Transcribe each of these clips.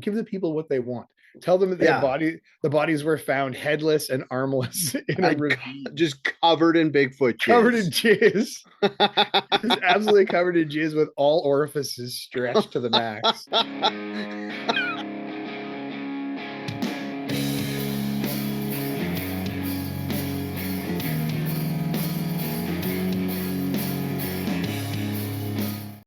Give the people what they want. Tell them that Yeah, the bodies were found headless and armless in a ravine, just covered in Bigfoot covered in jizz. jizz. It's absolutely covered in jizz with all orifices stretched to the max.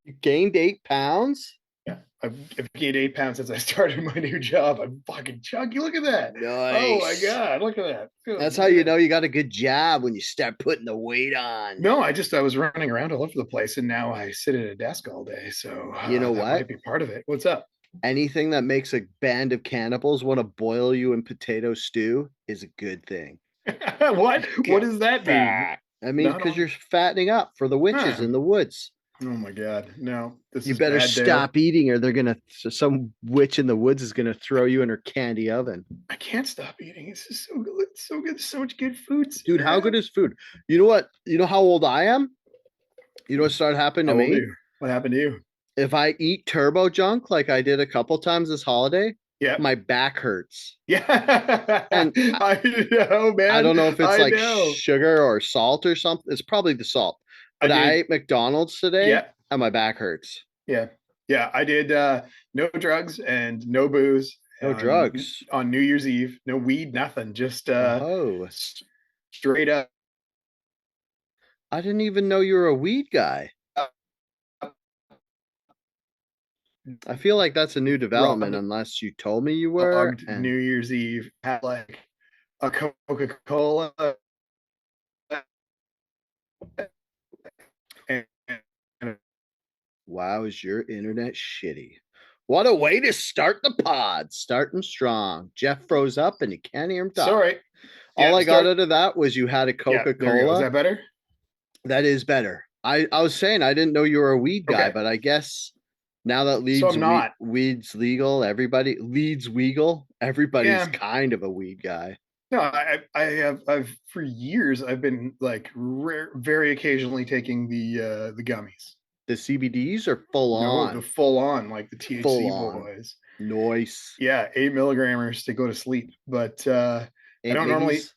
You gained 8 pounds? Yeah, I've gained 8 pounds since I started my new job. I'm fucking chunky. Look at that. Oh my Nice. god, look at that. That's Feeling how you good. know you got a good job when you start putting the weight on. No, I was running around all over the place, and now I sit at a desk all day. So You know that might what? be part of it. What's up? Anything that makes a band of cannibals want to boil you in potato stew is a good thing. What? What Get does that mean? fat. That means Not because on. you're fattening up for the witches Huh. in the woods. Oh my god. No, this You is better bad, Dale. stop eating, or they're gonna. So some witch in the woods is gonna throw you in her candy oven. I can't stop eating. It's just so good. It's so good. So much good foods. Dude, how good is food? You know what? You know how old I am? You know what started happening to How old are me? you? What happened to you? If I eat turbo junk like I did a couple times this holiday, Yeah. my back hurts. Yeah. And I know, I man. don't know if it's I like know. sugar or salt or something. It's probably the salt. I But I did. ate McDonald's today Yeah. and my back hurts. Yeah. Yeah. I did no drugs and no booze No drugs. on New Year's Eve. No weed, nothing. Just Oh, straight up. I didn't even know you were a weed guy. I feel like that's a new development Raw unless you told me you were. dogged And New Year's Eve. Had like a Coca Cola and, and wow, is your internet shitty? What a way to start the pod. Starting strong. Jeff froze up and you can't hear him talk. sorry. All Yeah, I got start. out of that was you had a Yeah, Coca there we go. Is Cola. that better? That is better. I was saying I didn't know you were a weed guy, Okay. but I guess now that So I'm not. weed's legal, everybody leads legal. Everybody's Yeah. kind of a weed guy. No, I've for years I've been like very occasionally taking the gummies. The CBDs are full No, the on, full on like the full THC on. boys. Noise. Yeah, 8 milligrammers to go to sleep. But I Eight don't normally miggies.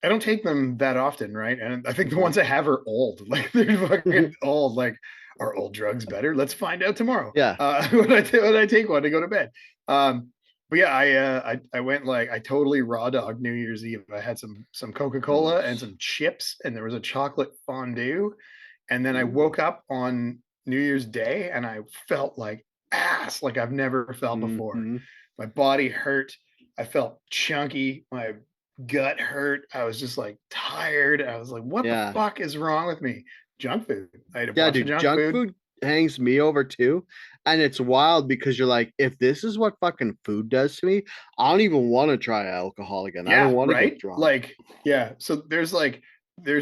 I don't take them that often, right? And I think the Uh-huh. ones I have are old. Like they're fucking old. Like, are old drugs better? Let's find out tomorrow. Yeah. When I take one to go to bed. But yeah, I went like I totally raw dog New Year's Eve. I had some Coca Cola and Nice. some chips, and there was a chocolate fondue. And then I Ooh. woke up on New Year's Day, and I felt like ass, like I've never felt before. Mm-hmm. My body hurt. I felt chunky. My gut hurt. I was just like tired. I was like, what the Yeah. fuck is wrong with me? Junk food. I ate a Yeah, bunch of dude. junk Junk food. food hangs me over too. And it's wild because you're like, if this is what fucking food does to me, I don't even want to try alcohol again. I don't Yeah, want to get right. drunk. Like, yeah. So there's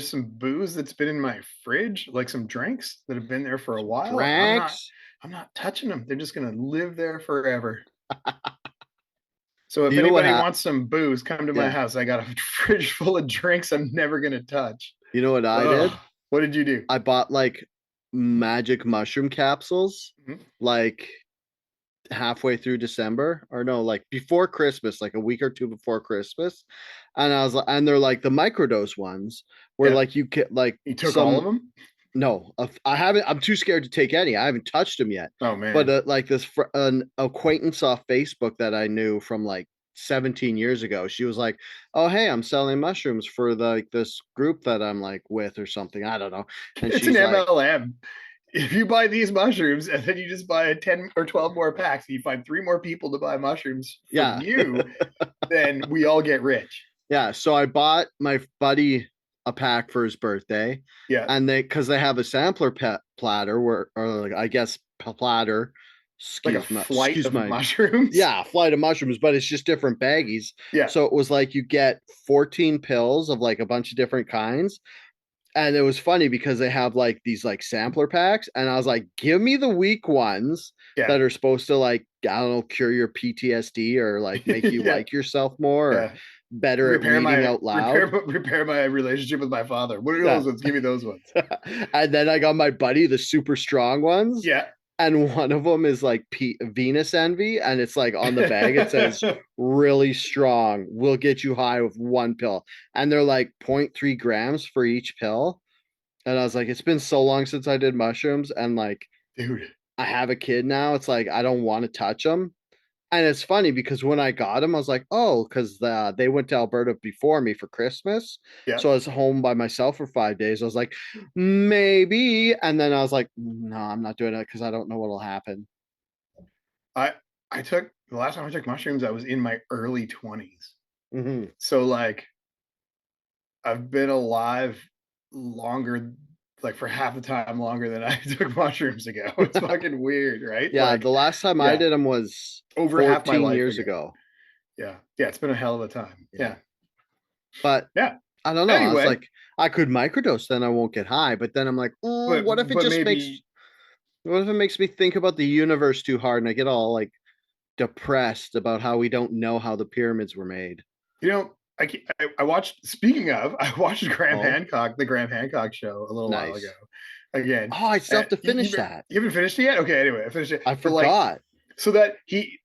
some booze that's been in my fridge, like some drinks that have been there for a while, and Drinks. I'm not touching them. They're just gonna live there forever. So if You know what anybody happened? wants some booze, come to my Yeah. house. I got a fridge full of drinks I'm never gonna touch. You know what I did? Ugh. What did you do? I bought like magic mushroom capsules Mhm. like halfway through December, or no, like before Christmas, like a week or two before Christmas. And I was like, and they're like the microdose ones where Yeah. like you get like You took all of some, them? no, I haven't, I'm too scared to take any. I haven't touched them yet. Oh But man. like an acquaintance off Facebook that I knew from like 17 years ago, she was like, "Oh, hey, I'm selling mushrooms for like this group that I'm like with or something. I don't know." And It's an she's like, MLM. If you buy these mushrooms and then you just buy 10 or 12 more packs and you find three more people to buy mushrooms from "Yeah, you, then we all get rich. yeah." So I bought my buddy a pack for his birthday, Yeah. and because they have a sampler platter where, or like, I guess platter. Like a flight Excuse of my mushrooms. yeah, flight of mushrooms, but it's just different baggies. Yeah. So it was like you get 14 pills of like a bunch of different kinds. And it was funny because they have like these like sampler packs. And I was like, give me the weak ones Yeah. that are supposed to like, I don't know, cure your PTSD or like make you Yeah. like yourself more or Yeah. better at reading out loud. Repair my relationship with my father. What are Yeah. those ones? Give me those ones. And then I got my buddy, the super strong ones. Yeah. and one of them is like Venus envy, and it's like on the bag it says really strong, will get you high with one pill, and they're like 0.3 grams for each pill. And I was like, it's been so long since I did mushrooms, and like Dude. I have a kid now. It's like I don't want to touch them. And it's funny because when I got them, I was like, oh, because they went to Alberta before me for Christmas. Yeah. So I was home by myself for 5 days. I was like, maybe. And then I was like, no, I'm not doing it because I don't know what'll happen. I I took the last time I took mushrooms, I was in my early 20s. Hmm. So like I've been alive longer, like for half the time longer than I took mushrooms ago. It's fucking weird, right? Yeah, Like, the last time I yeah, did them was over half my 14 life years ago. ago. Yeah. Yeah, it's been a hell of a time. Yeah. Yeah. But Yeah. I don't know. I was Anyway, like, I could microdose, then I won't get high. But then I'm like, but what if it but just makes maybe what if it makes me think about the universe too hard and I get all like depressed about how we don't know how the pyramids were made? you know, I watched. Speaking of, I watched Oh, The Graham Hancock show a little while ago. nice. Again, Oh, I still have to finish that. you haven't finished it yet. Okay, anyway, I finished it. I But like, forgot. so that he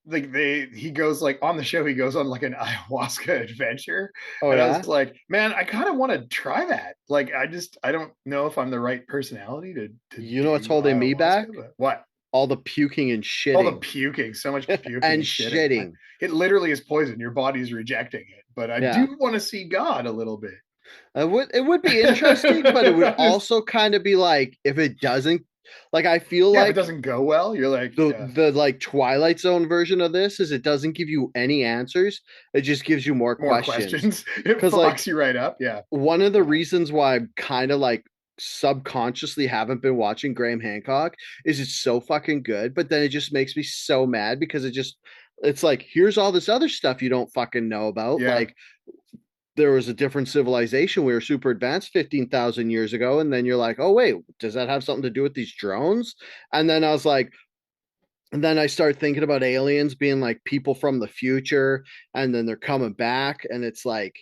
goes like on the show, he goes on like an ayahuasca adventure, Oh and I was yeah. like, man, I kind of want to try that. Like, I don't know if I'm the right personality to You know what's do holding me back? ayahuasca, but what? All the puking and All the shitting puking, so much puking and and shitting. shitting. It literally is poison. Your body's rejecting it. But I Yeah. do want to see God a little bit. It would be interesting, but it would Just, also kind of be like if it doesn't, like I feel yeah, if it like doesn't go well, you're like, yeah, the like Twilight Zone version of this is it doesn't give you any answers. It just gives you more more questions. questions. It Because like fucks you right up. Yeah, one of the yeah. reasons why I'm kind of like subconsciously haven't been watching Graham Hancock is it's so fucking good, but then it just makes me so mad because it's like here's all this other stuff you don't fucking know about. Yeah. Like there was a different civilization. We were super advanced 15,000 years ago. And then you're like, oh, wait, does that have something to do with these drones? And then I was like, and then I start thinking about aliens being like people from the future, and then they're coming back, and it's like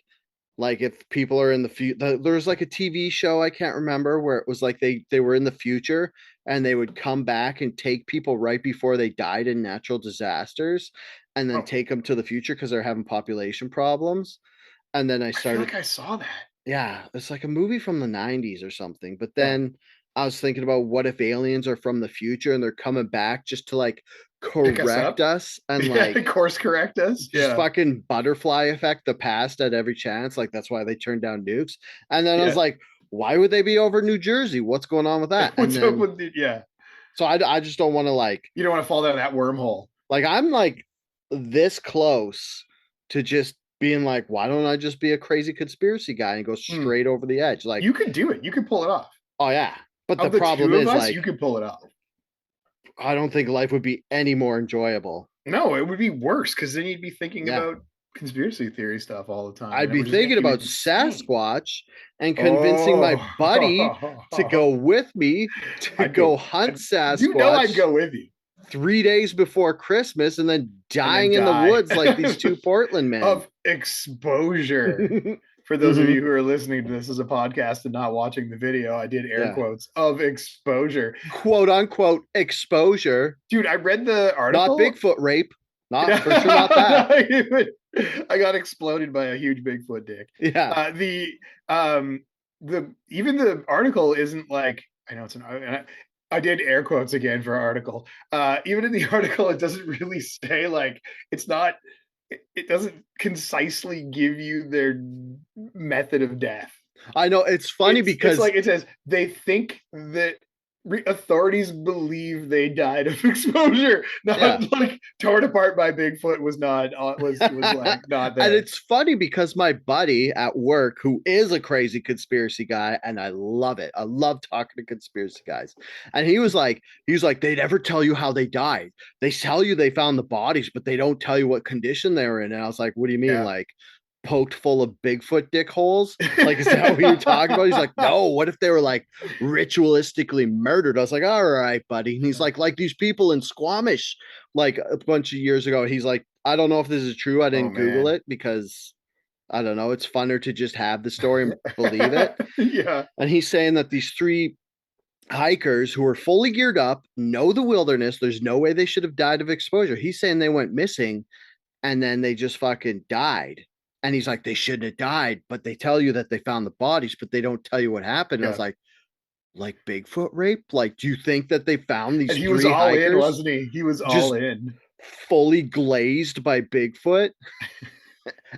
if people are in the future, there's like a TV show I can't remember where it was like they were in the future and they would come back and take people right before they died in natural disasters, and then Oh, take them to the future because they're having population problems. And then I I feel started like I saw that. yeah, it's like a movie from the 90s or something. But Yeah. then I was thinking about what if aliens are from the future and they're coming back just to like Pick us correct up. us and Yeah. like Course correct us. just Yeah. fucking butterfly effect the past at every chance. Like that's why they turned down nukes. And then I was Yeah. like, why would they be over New Jersey? What's going on with that? And What's up then with the, yeah. so I just don't want to You don't want to fall down that wormhole. like I'm like this close to just being like, why don't I just be a crazy conspiracy guy and go Hmm. straight over the edge? Like, You could do it. You could pull it off. oh yeah. But the Of the problem two of is us, you like could pull it off. I don't think life would be any more enjoyable. No, it would be worse because then you'd be thinking Yeah. about conspiracy theory stuff all the time, I'd and it be would just make thinking you about insane. Sasquatch and convincing my buddy to Oh, go with me to I'd go go. hunt You know, I'd Sasquatch go with you 3 days before Christmas and then and then dying in the die woods like these two Portland men. of exposure. For those of Hmm. you who are listening to this as a podcast and not watching the video, I did air Yeah. quotes of exposure. Quote unquote exposure. Dude, I read the Not article. Bigfoot rape. Not for sure, not that. I got exploded by a huge Bigfoot dick. Yeah. The even the article isn't like I know it's an I did air quotes again for article. Even in the article, it doesn't really say like it's not. It doesn't concisely give you their method of death. I know it's funny It's because like it says they think that authorities believe they died of exposure, yeah. not like torn apart by Bigfoot was like not And there. it's funny because my buddy at work, who is a crazy conspiracy guy, and I love it. I love talking to conspiracy guys. And he was like, they never tell you how they died. They tell you they found the bodies, but they don't tell you what condition they were in. And I was like, what do you mean? Yeah. Like poked full of Bigfoot dick holes? Like, is that what you're talking about? He's like, no, what if they were like ritualistically murdered? I was like, all right, buddy. And he's like these people in Squamish, like a bunch of years ago. He's like, I don't know if this is true. I Oh didn't Google man. it because I don't know. It's funner to just have the story and believe it. Yeah. And he's saying that these three hikers who are fully geared up, know the wilderness. There's no way they should have died of exposure. He's saying they went missing and then they just fucking died. And he's like, they shouldn't have died, but they tell you that they found the bodies, but they don't tell you what happened. And I was Yeah. like Bigfoot rape? Like, do you think that they found And these he was three all in, hikers wasn't he? He was all just in. fully glazed by Bigfoot?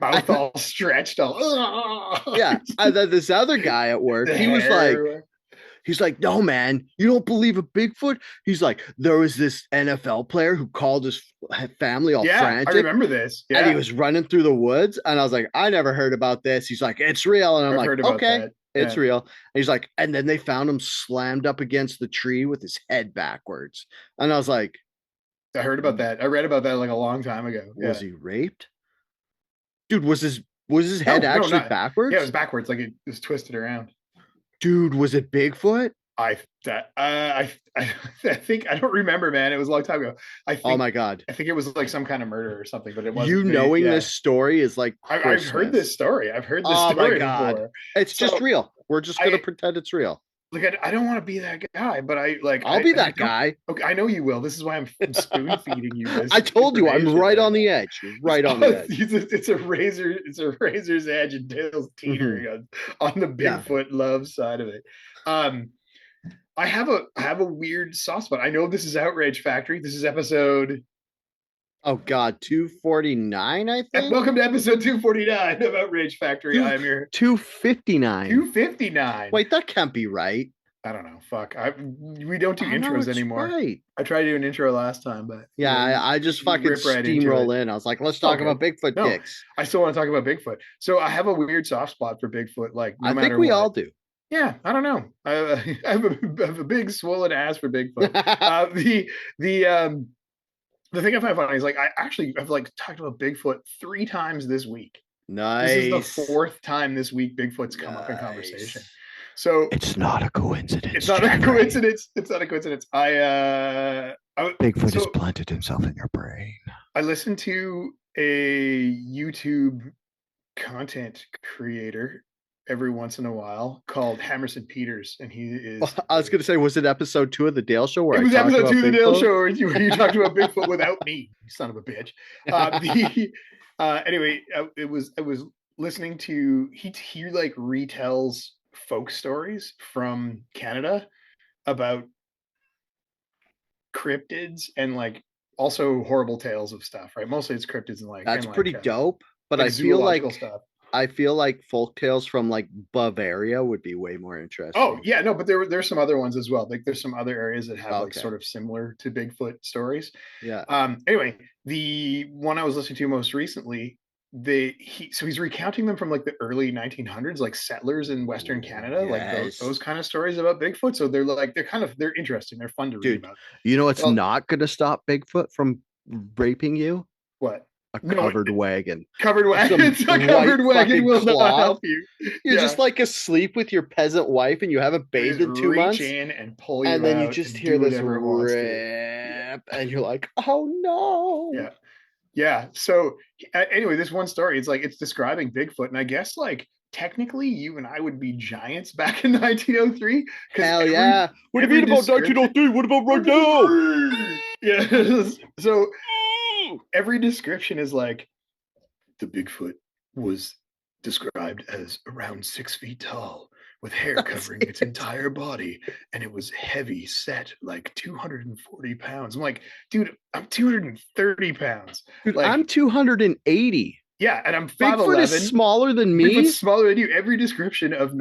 Mouth And, all stretched, all yeah. And then this other guy at work, the he was like, hair. he's like, no, man, you don't believe a Bigfoot? He's like, there was this NFL player who called his family all Yeah, I frantic remember this. and he Yeah, was running through the woods. And I was like, I never heard about this. He's like, it's real. And I'm I've like, heard about okay, that. it's Yeah, real. And he's like, and then they found him slammed up against the tree with his head backwards. And I was like, I heard about that. I read about that like a long time ago. was Yeah. he raped? Dude, was his No, head no, actually not. Yeah, it was backwards? backwards. Like it was twisted around. Dude, was it Bigfoot? I think I don't remember, man. It was a long time ago. I Oh think my God. I think it was like some kind of murder or something, but it You wasn't. They, knowing yeah, this story is like I've heard Christmas. this story. I've heard this Oh my story God. before. It's just So real. We're just gonna I pretend it's real. like I don't want to be that guy, but I like I'll be I that don't. guy. Okay, I know you will. This is why I'm spoon feeding you this I told you I'm information right right on the now. edge. Right on the edge. It's a razor. It's a razor's edge, and tails Mhm. teetering on the Yeah. Bigfoot love side of it. Um, I have a weird soft spot. I know this is Outrage Factory. This is episode. Oh God, 249, I think. Welcome to episode 249 of Outrage Factory. Two I am your 259. 259. Wait, that can't be right. I don't know. Fuck. We don't do Oh no, intros it's anymore. right. I tried to do an intro last time, but Yeah, I just you fucking rip right into steamroll it. in. I was like, let's talk Okay. about Bigfoot No, dicks. I still want to talk about Bigfoot. So I have a weird soft spot for Bigfoot. Like no I think matter we what. all do. Yeah, I don't know. I have a big swollen ass for Bigfoot. The thing I find funny is like I actually have like talked about Bigfoot 3 times this week. This is the Nice. 4th time this week Bigfoot's come up in conversation. So it's not a coincidence. it's not a coincidence. It's not a coincidence. Bigfoot has planted himself in your brain. I listened to a YouTube content creator every once in a while called Hammerson Peters, and he is. I was gonna say, was it episode 2 of the Dale Show? Where It was I talked episode 2 of the about Dale Bigfoot? Show where you talked about Bigfoot without me, you son of a bitch. Anyway, I was listening to he like retells folk stories from Canada about cryptids and like also horrible tales of stuff, right? Mostly it's cryptids and like That's and pretty like, dope. But like I feel like zoological stuff. I feel like folk tales from like Bavaria would be way more interesting. Oh yeah, no, but there's some other ones as well. Like there's some other areas that have like Okay. sort of similar to Bigfoot stories. Yeah. Anyway, the one I was listening to most recently, he's recounting them from like the early 1900s, like settlers in Western Canada, like Yes. those kind of stories about Bigfoot. So they're interesting. They're fun to read Dude, about. you know what's Well- not gonna stop Bigfoot from raping you? What? A covered wagon. Covered wagon. Some A covered white wagon fucking will cloth. not help you. You're Yeah. just like asleep with your peasant wife and you haven't bathed Just in 2 reach months. in and pull you And then you out just and hear do this whatever it wants to. rip and you're like, oh no. Yeah. Yeah. So anyway, this one story, it's describing Bigfoot. And I guess like technically you and I would be giants back in 1903. Hell yeah. What do you every mean about description- 1903? What about right now? Yeah. So every description is like the Bigfoot was described as around 6 feet tall with hair covering its entire body, and it was heavy set, like 240 pounds. I'm like, dude, I'm 230 pounds. Dude, Like, I'm 280. yeah, and I'm Bigfoot 5'11". is smaller than me. Bigfoot's smaller than you. Every description of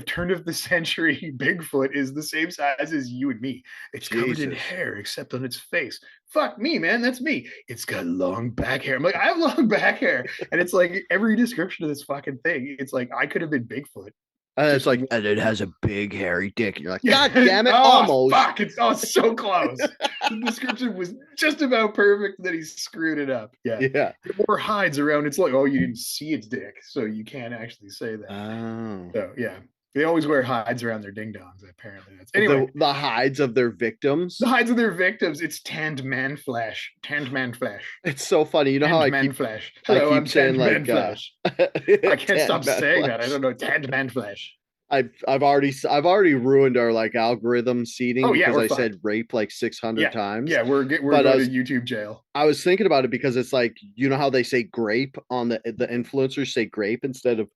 turn of the century Bigfoot is the same size as you and me. It's covered in Jesus. hair except on its face. Fuck me, man. That's me. It's got long back hair. I'm like, I have long back hair. And it's like every description of this fucking thing, it's like I could have been Bigfoot. And it's Just- like, and it has a big hairy dick. And you're like, Yeah. God damn it, Oh, almost. Fuck, it's so close. The description was just about perfect, then he screwed it up. Yeah. Yeah. It wore hides around. It's like, oh, you didn't see its dick, so you can't actually say that. Oh. So yeah, they always wear hides around their ding dongs. Apparently, that's anyway. The hides of their victims. The hides of their victims. It's tanned man flesh. Tanned man flesh. It's so funny. You know how Tanned I man keep flesh. I Hello, keep I'm saying tanned man like flesh. I can't tanned stop man saying flesh. that. I don't know. Tanned man flesh. I've already ruined our like algorithm seeding Oh yeah, because we're I fucked. said rape like 600 Yeah, times. yeah, we're But going to YouTube jail. I was thinking about it because it's like, you know how they say grape on the influencers say grape instead of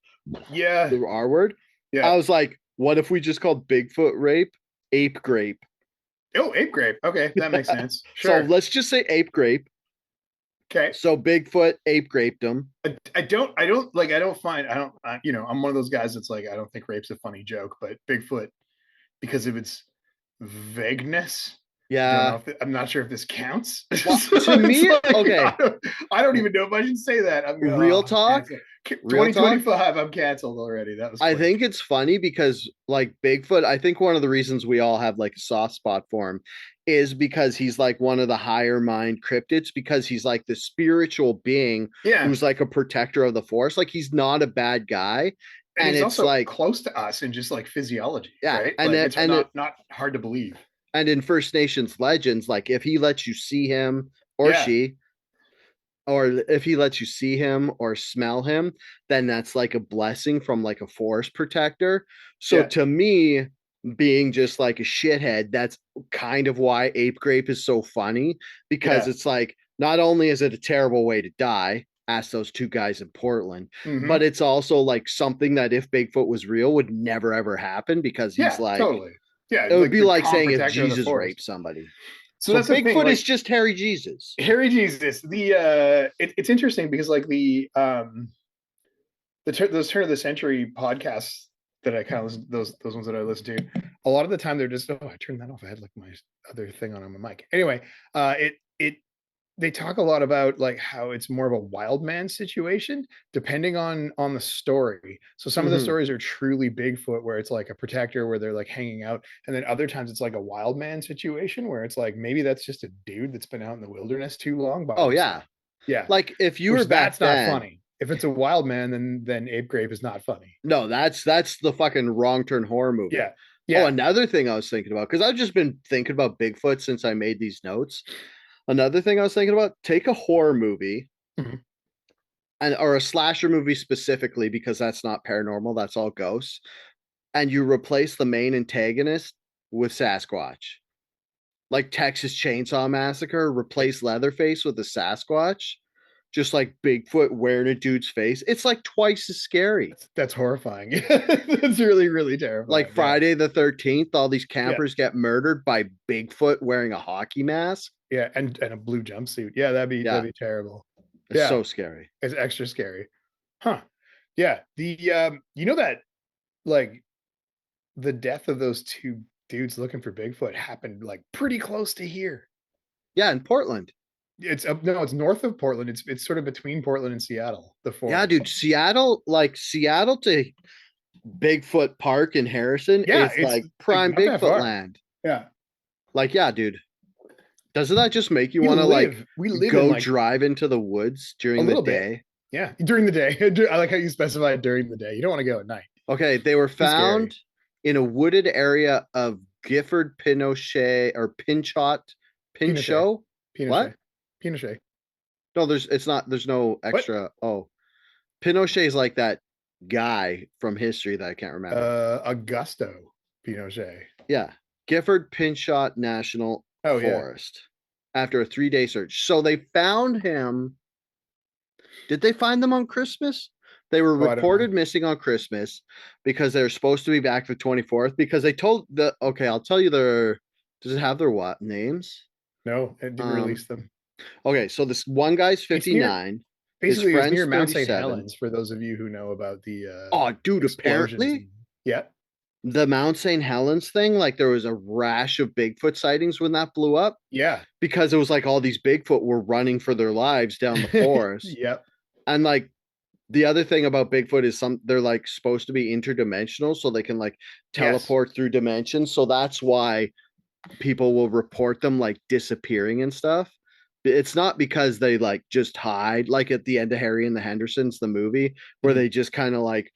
Yeah, the R word. yeah. I was like, what if we just called Bigfoot rape ape grape? Oh, ape grape. Okay, that makes sense. So Sure. let's just say ape grape. Okay. So Bigfoot ape graped him. I don't find, I don't, you know, I'm one of those guys that's like, I don't think rape's a funny joke, but Bigfoot, because of its vagueness, I don't know Yeah. if I'm not sure if this counts. Well, So to it's me, like, okay. I don't even know if I should say that. I'm going, Real oh, talk, cancel. real talk. 2025, I'm canceled already. That was I quick. think it's funny because like Bigfoot, I think one of the reasons we all have like a soft spot for him is because he's like one of the higher mind cryptids because he's like the spiritual being Yeah. who's like a protector of the forest. Like he's not a bad guy. And And he's it's also like, close to us in just like physiology, yeah, right? and Like it, it's and it, not hard to believe. and in First Nations legends, like if he lets you see him or Yeah. she, or if he lets you see him or smell him, then that's like a blessing from like a forest protector. So Yeah. to me, being just like a shithead, that's kind of why Ape Grape is so funny because Yeah. it's like not only is it a terrible way to die, ask those two guys in Portland, but Hmm. it's also like something that if Bigfoot was real would never ever happen because he's Yeah, like totally. Yeah, it would like be the like calm saying if protector of the Jesus forest. raped somebody. So So that's the thing. Bigfoot is Like just Harry Jesus. Harry Jesus, it's interesting because like those turn of the century podcasts that I kind of listen, those ones that I listen to, a lot of the time they're just, oh, I turned that off. I had like my other thing on my mic. Anyway, it they talk a lot about like how it's more of a wild man situation depending on the story. So some of the Mm-hmm. stories are truly Bigfoot where it's like a protector where they're like hanging out, and then other times it's like a wild man situation where it's like maybe that's just a dude that's been out in the wilderness too long by Oh himself. yeah. Yeah, Like if you which were back that's not then, funny. If it's a wild man, then Ape Grape is not funny. no, that's the fucking wrong turn horror movie. Yeah, Oh, yeah. another thing I was thinking about, because I've just been thinking about Bigfoot since I made these notes. Another thing I was thinking about, take a horror movie Mhm. and or a slasher movie specifically, because that's not paranormal, that's all ghosts, and you replace the main antagonist with Sasquatch. Like Texas Chainsaw Massacre, replace Leatherface with a Sasquatch, just like Bigfoot wearing a dude's face. It's like twice as scary. That's horrifying. That's really really Like terrifying. Yeah, Friday the 13th, all these yeah. campers get murdered by Bigfoot wearing a hockey mask. Yeah, and a blue jumpsuit. Yeah, that'd Yeah, be terrible. it's Yeah, so scary. it's extra scary. Huh. Yeah. The you know that like the death of those two dudes looking for Bigfoot happened like pretty close to here. Yeah, in Portland. It's up no, it's north of Portland. It's sort of between Portland and Seattle, the Yeah, forest. dude, Seattle, like Seattle to Bigfoot Park in Harrison Yeah, is it's like prime not that Bigfoot far. land. Yeah. Like, yeah, dude, doesn't that just make you want to like We live in go like drive into the woods a during the little bit. day? Yeah, during the day. I like how you specified during the day. You don't want to go at night. Okay, they were Too scary. found in a wooded area of Gifford Pinochet or Pinchot Pinochet. Pinchot. What? Pinochet. Pinochet. No, there's no What? extra. Oh, Pinochet is like that guy from history that I can't remember. Augusto Pinochet. Yeah. Gifford Pinchot National Oh yeah. Forest after a 3-day search. So they found him. Did they find them on Christmas? They were Oh, I don't know. reported missing on Christmas because they were supposed to be back the 24th because they told the okay, I'll tell you their does it have their what names? No, it didn't Um release them. okay, so this one guy's It's near 59, his basically it was near friend's Mount St. 37. Helens for those of you who know about the Oh, dude, explosions apparently and yeah. the Mount St. Helens thing, like there was a rash of Bigfoot sightings when that blew up Yeah. because it was like all these Bigfoot were running for their lives down the forest. Yep. And like the other thing about Bigfoot is they're like supposed to be interdimensional so they can like Yes. teleport through dimensions. So that's why people will report them like disappearing and stuff. It's not because they like just hide like at the end of Harry and the Hendersons, the movie, where Mhm. they just kind of like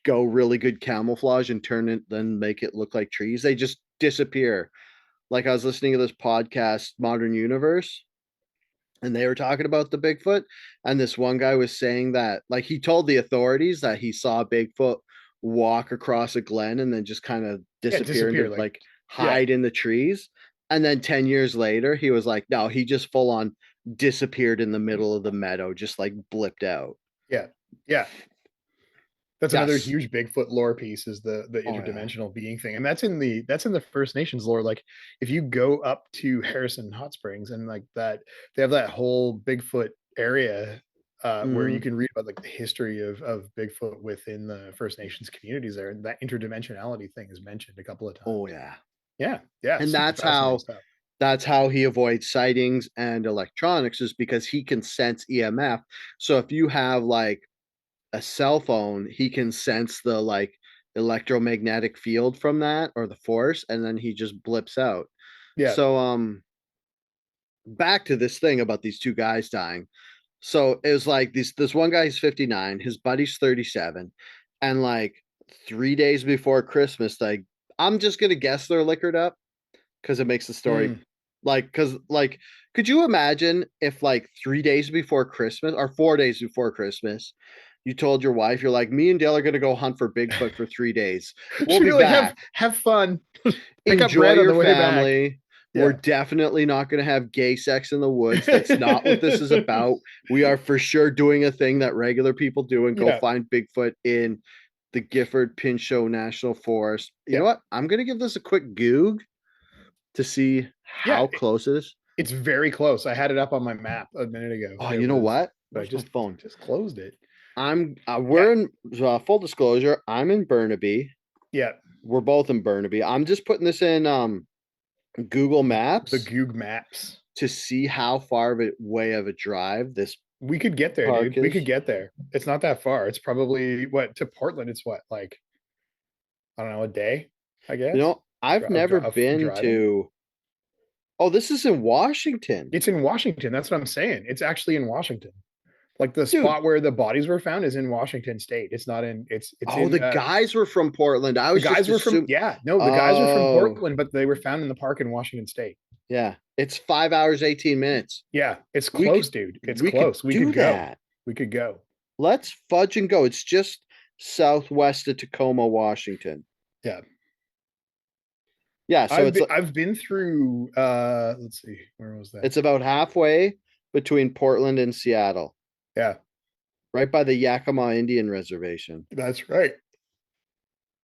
go really good camouflage and turn it then make it look like trees. They just disappear. Like I was listening to this podcast, Modern Universe, and they were talking about the Bigfoot. And this one guy was saying that, like, he told the authorities that he saw Bigfoot walk across a glen and then just kind of Yeah, disappear disappear. into Like, like yeah, hide in the trees. And then 10 years later, he was like, no, he just full on disappeared in the middle of the meadow, just like blipped out. yeah, yeah. That's another Yes. huge Bigfoot lore piece is the Oh yeah. interdimensional being thing, and that's in the First Nations lore. Like, if you go up to Harrison Hot Springs and like that, they have that whole Bigfoot area where you Mhm. can read about like the history of Bigfoot within the First Nations communities there, and that interdimensionality thing is mentioned a couple of times. Oh yeah. Yeah, yeah, And super fascinating stuff. that's how he avoids sightings and electronics, is because he can sense EMF. So if you have like a cell phone, he can sense the like electromagnetic field from that or the force, and then he just blips out. Yeah, So back to this thing about these two guys dying. So it was like this one guy's 59, his buddy's 37, and like 3 days before Christmas, like I'm just gonna guess they're liquored up because it makes the story mm. like because like could you imagine if like 3 days before Christmas or 4 days before Christmas you told your wife, you're like, me and Dale are gonna go hunt for Bigfoot for 3 days. We'll Should be be like, back. have fun, pick up Enjoy bread on your the way back. family. We're Yeah, definitely not going to have gay sex in the woods. That's not what this is about. We are for sure doing a thing that regular people do and go yeah, find Bigfoot in the Gifford Pinchot National Forest. You yeah, know what? I'm going to give this a quick goog to see yeah. how close it is. It's very close. I had it up on my map a minute ago. Oh, It you know was, what? but I Where's my phone? just closed it. I'm Yeah, we're in full disclosure. I'm in Burnaby. yeah. We're both in Burnaby. I'm just putting this in Google The Maps Goog Maps. to see how far of a way of a drive this We could get there, park dude. We could is. get there. It's not that far. It's probably what to Portland. It's what, like, I don't know, a day, I You guess, know, I've never of been driving. to. Oh, this is in Washington, It's in Washington. That's what I'm saying. It's actually in Washington. Like the dude. spot where the bodies were found is in Washington State. It's not in. It's Oh, in. the guys were from Portland. I The was just guys were from. assuming. Yeah, no, the guys were from Oh, Portland, but they were found in the park in Washington State. yeah. It's 5 hours, 18 minutes. Yeah, it's We close, could dude. It's we could close. We do could go. that. We could go. Let's fudge and go. It's just southwest of Tacoma, Washington. Yeah. Yeah, so I've been through let's see, where was that? it's about halfway between Portland and Seattle, Yeah, right by the Yakima Indian Reservation. that's right.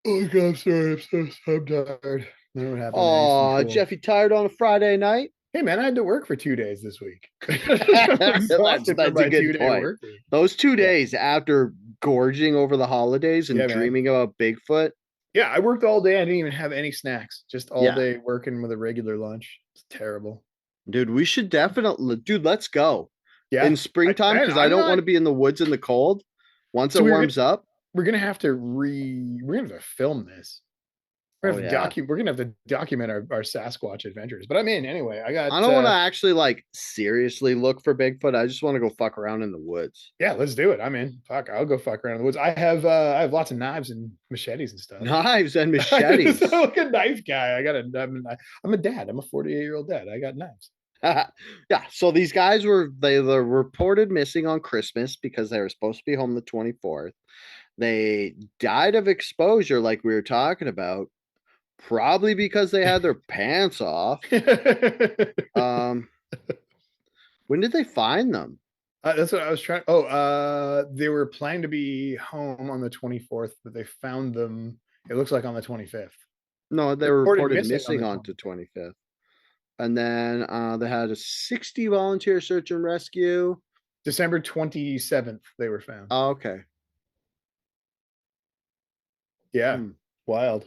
Oh god, I'm sorry, I'm tired. I don't know what happened there. Instant Oh, troll. Jeff, you tired on a Friday night? Hey man, I had to work for 2 days this week. I'm that's exhausted from that's a my good 2 day point. work week. Those two Yeah. days after gorging over the holidays and Yeah, man. dreaming about Bigfoot. Yeah, I worked all day. I didn't even have any snacks. Just all Yeah, day working with a regular lunch. It's terrible. dude, we should definitely, dude, let's go Yeah. in springtime Man, because I I'm don't want not to be in the woods in the cold. Once so it warms up. we're gonna have to we're gonna have to film this. Oh yeah. We're gonna have to document our Sasquatch adventures. But I'm in anyway. I got I don't want to actually like seriously look for Bigfoot. I just want to go fuck around in the woods. yeah, let's do it. I'm in. Fuck, I'll go fuck around in the woods. I have lots of knives and machetes and stuff. Knives and I'm machetes. like a knife guy. I'm a dad. I'm a 48-year-old dad. I got knives. Yeah, so these guys were reported missing on Christmas because they were supposed to be home the 24th. They died of exposure, like we were talking about, probably because they had their pants off. Um, when did they find them? That's what I was trying. They were planning to be home on the 24th, but they found them. It looks like on the 25th. No, they They were reported reported missing on missing the on to 25th. 25th. And then they had a 60 volunteer search and rescue. December 27th, they were found. Oh, okay. Yeah, wild.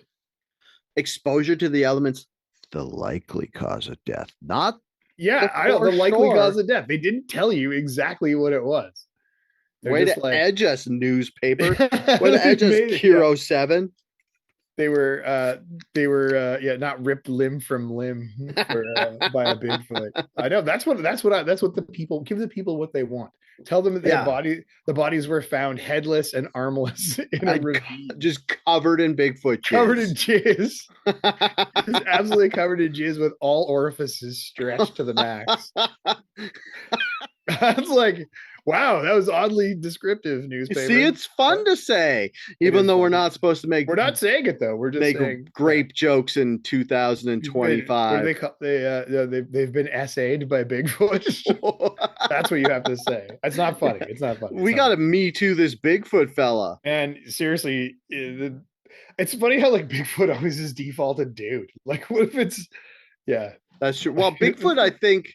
Exposure to the elements, the likely cause of death, not Yeah, I know the likely cause of death. They didn't tell you exactly what it was. They're way just to like edge us, newspaper. Way to edge us, Kiro 7. They were yeah, not ripped limb from limb by a Bigfoot. I know that's what the people give the people what they want. Tell them that the bodies were found headless and armless in a ravine, just covered in Bigfoot jizz. covered in jizz. Just absolutely covered in jizz with all orifices stretched to the max. That's like, Wow, that was oddly descriptive, You see, newspaper. it's fun to say, It even is though we're fun. not supposed to We're not saying it though. We're just make saying, yeah. grape jokes in You've been, what do 2025. they call? They've been essayed by Bigfoot. That's what you have to say. It's not funny. It's not funny. It's We not got to funny. me too this Bigfoot fella. And seriously, it's funny how like Bigfoot always is defaulted dude. Like, what if it's yeah? That's true. Well, Bigfoot, I think,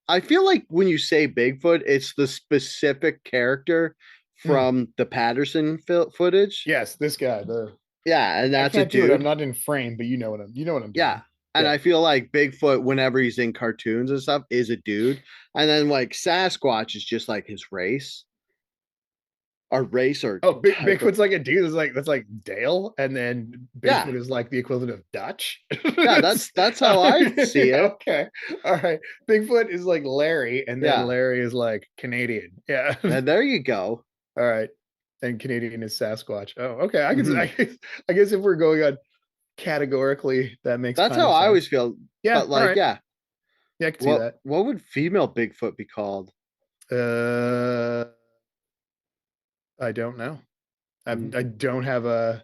I feel like when you say Bigfoot, it's the specific character Hmm. from the Patterson footage. Yes, this guy. The Yeah, and I that's a can't do it. I'm dude. not in frame, but you know what I'm Yeah. doing. And Yeah. I feel like Bigfoot, whenever he's in cartoons and stuff, is a dude. And then like Sasquatch is just like his race or Oh, type of. Bigfoot's like a dude. That's like Dale, and then Yeah. Bigfoot is like the equivalent of Dutch. Yeah, It's- that's how I see it. okay, all right. Bigfoot is like Larry, and then Yeah. Larry is like Canadian. Yeah, And there you go. all right. And Canadian is Sasquatch. Oh, okay. Mhm. I guess if we're going on categorically, that makes That's kind how of I always sense. feel. Yeah. But All like, right. yeah, Yeah, I can see that. what would female Bigfoot be called? Uh, I don't know. I Mm, don't have a.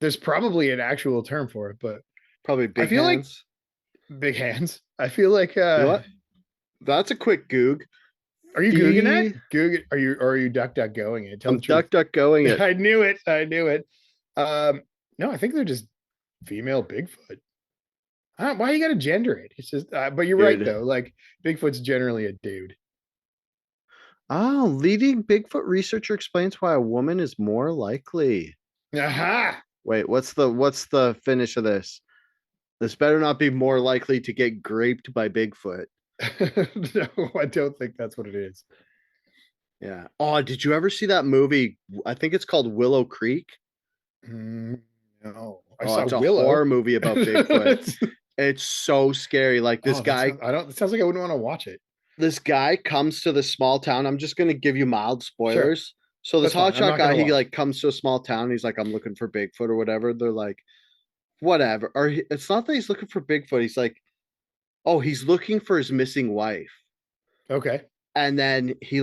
There's probably an actual term for it, but Probably I big feel like hands. big hands. I feel like You know what? That's a quick goog. are you googling that? Fee. Goog are you duck going it? Tell I'm the truth. duck going it. I knew it. I knew it. No, I think they're just female Bigfoot. Why you gotta gender it? It's just but you're right Dude. though. Like Bigfoot's generally a dude. Oh, leading Bigfoot researcher explains why a woman is more likely. Aha. Wait, what's the finish of this? This better not be more likely to get graped by Bigfoot. No, I don't think that's what it is. Yeah. Oh, did you ever see that movie? I think it's called Willow Creek. Mm, no. I Oh, saw it's a horror Willow. movie about Bigfoot. It's so scary. Like Oh, it sounds like I wouldn't want to watch it. this guy comes to the small town. I'm just gonna give you mild Sure. spoilers. So this That's fine. I'm hotshot not guy, gonna he watch. like comes to a small town. He's like, I'm looking for Bigfoot or whatever. They're like, whatever. It's not that he's looking for Bigfoot. He's like, oh, he's looking for his missing wife. Okay. And then he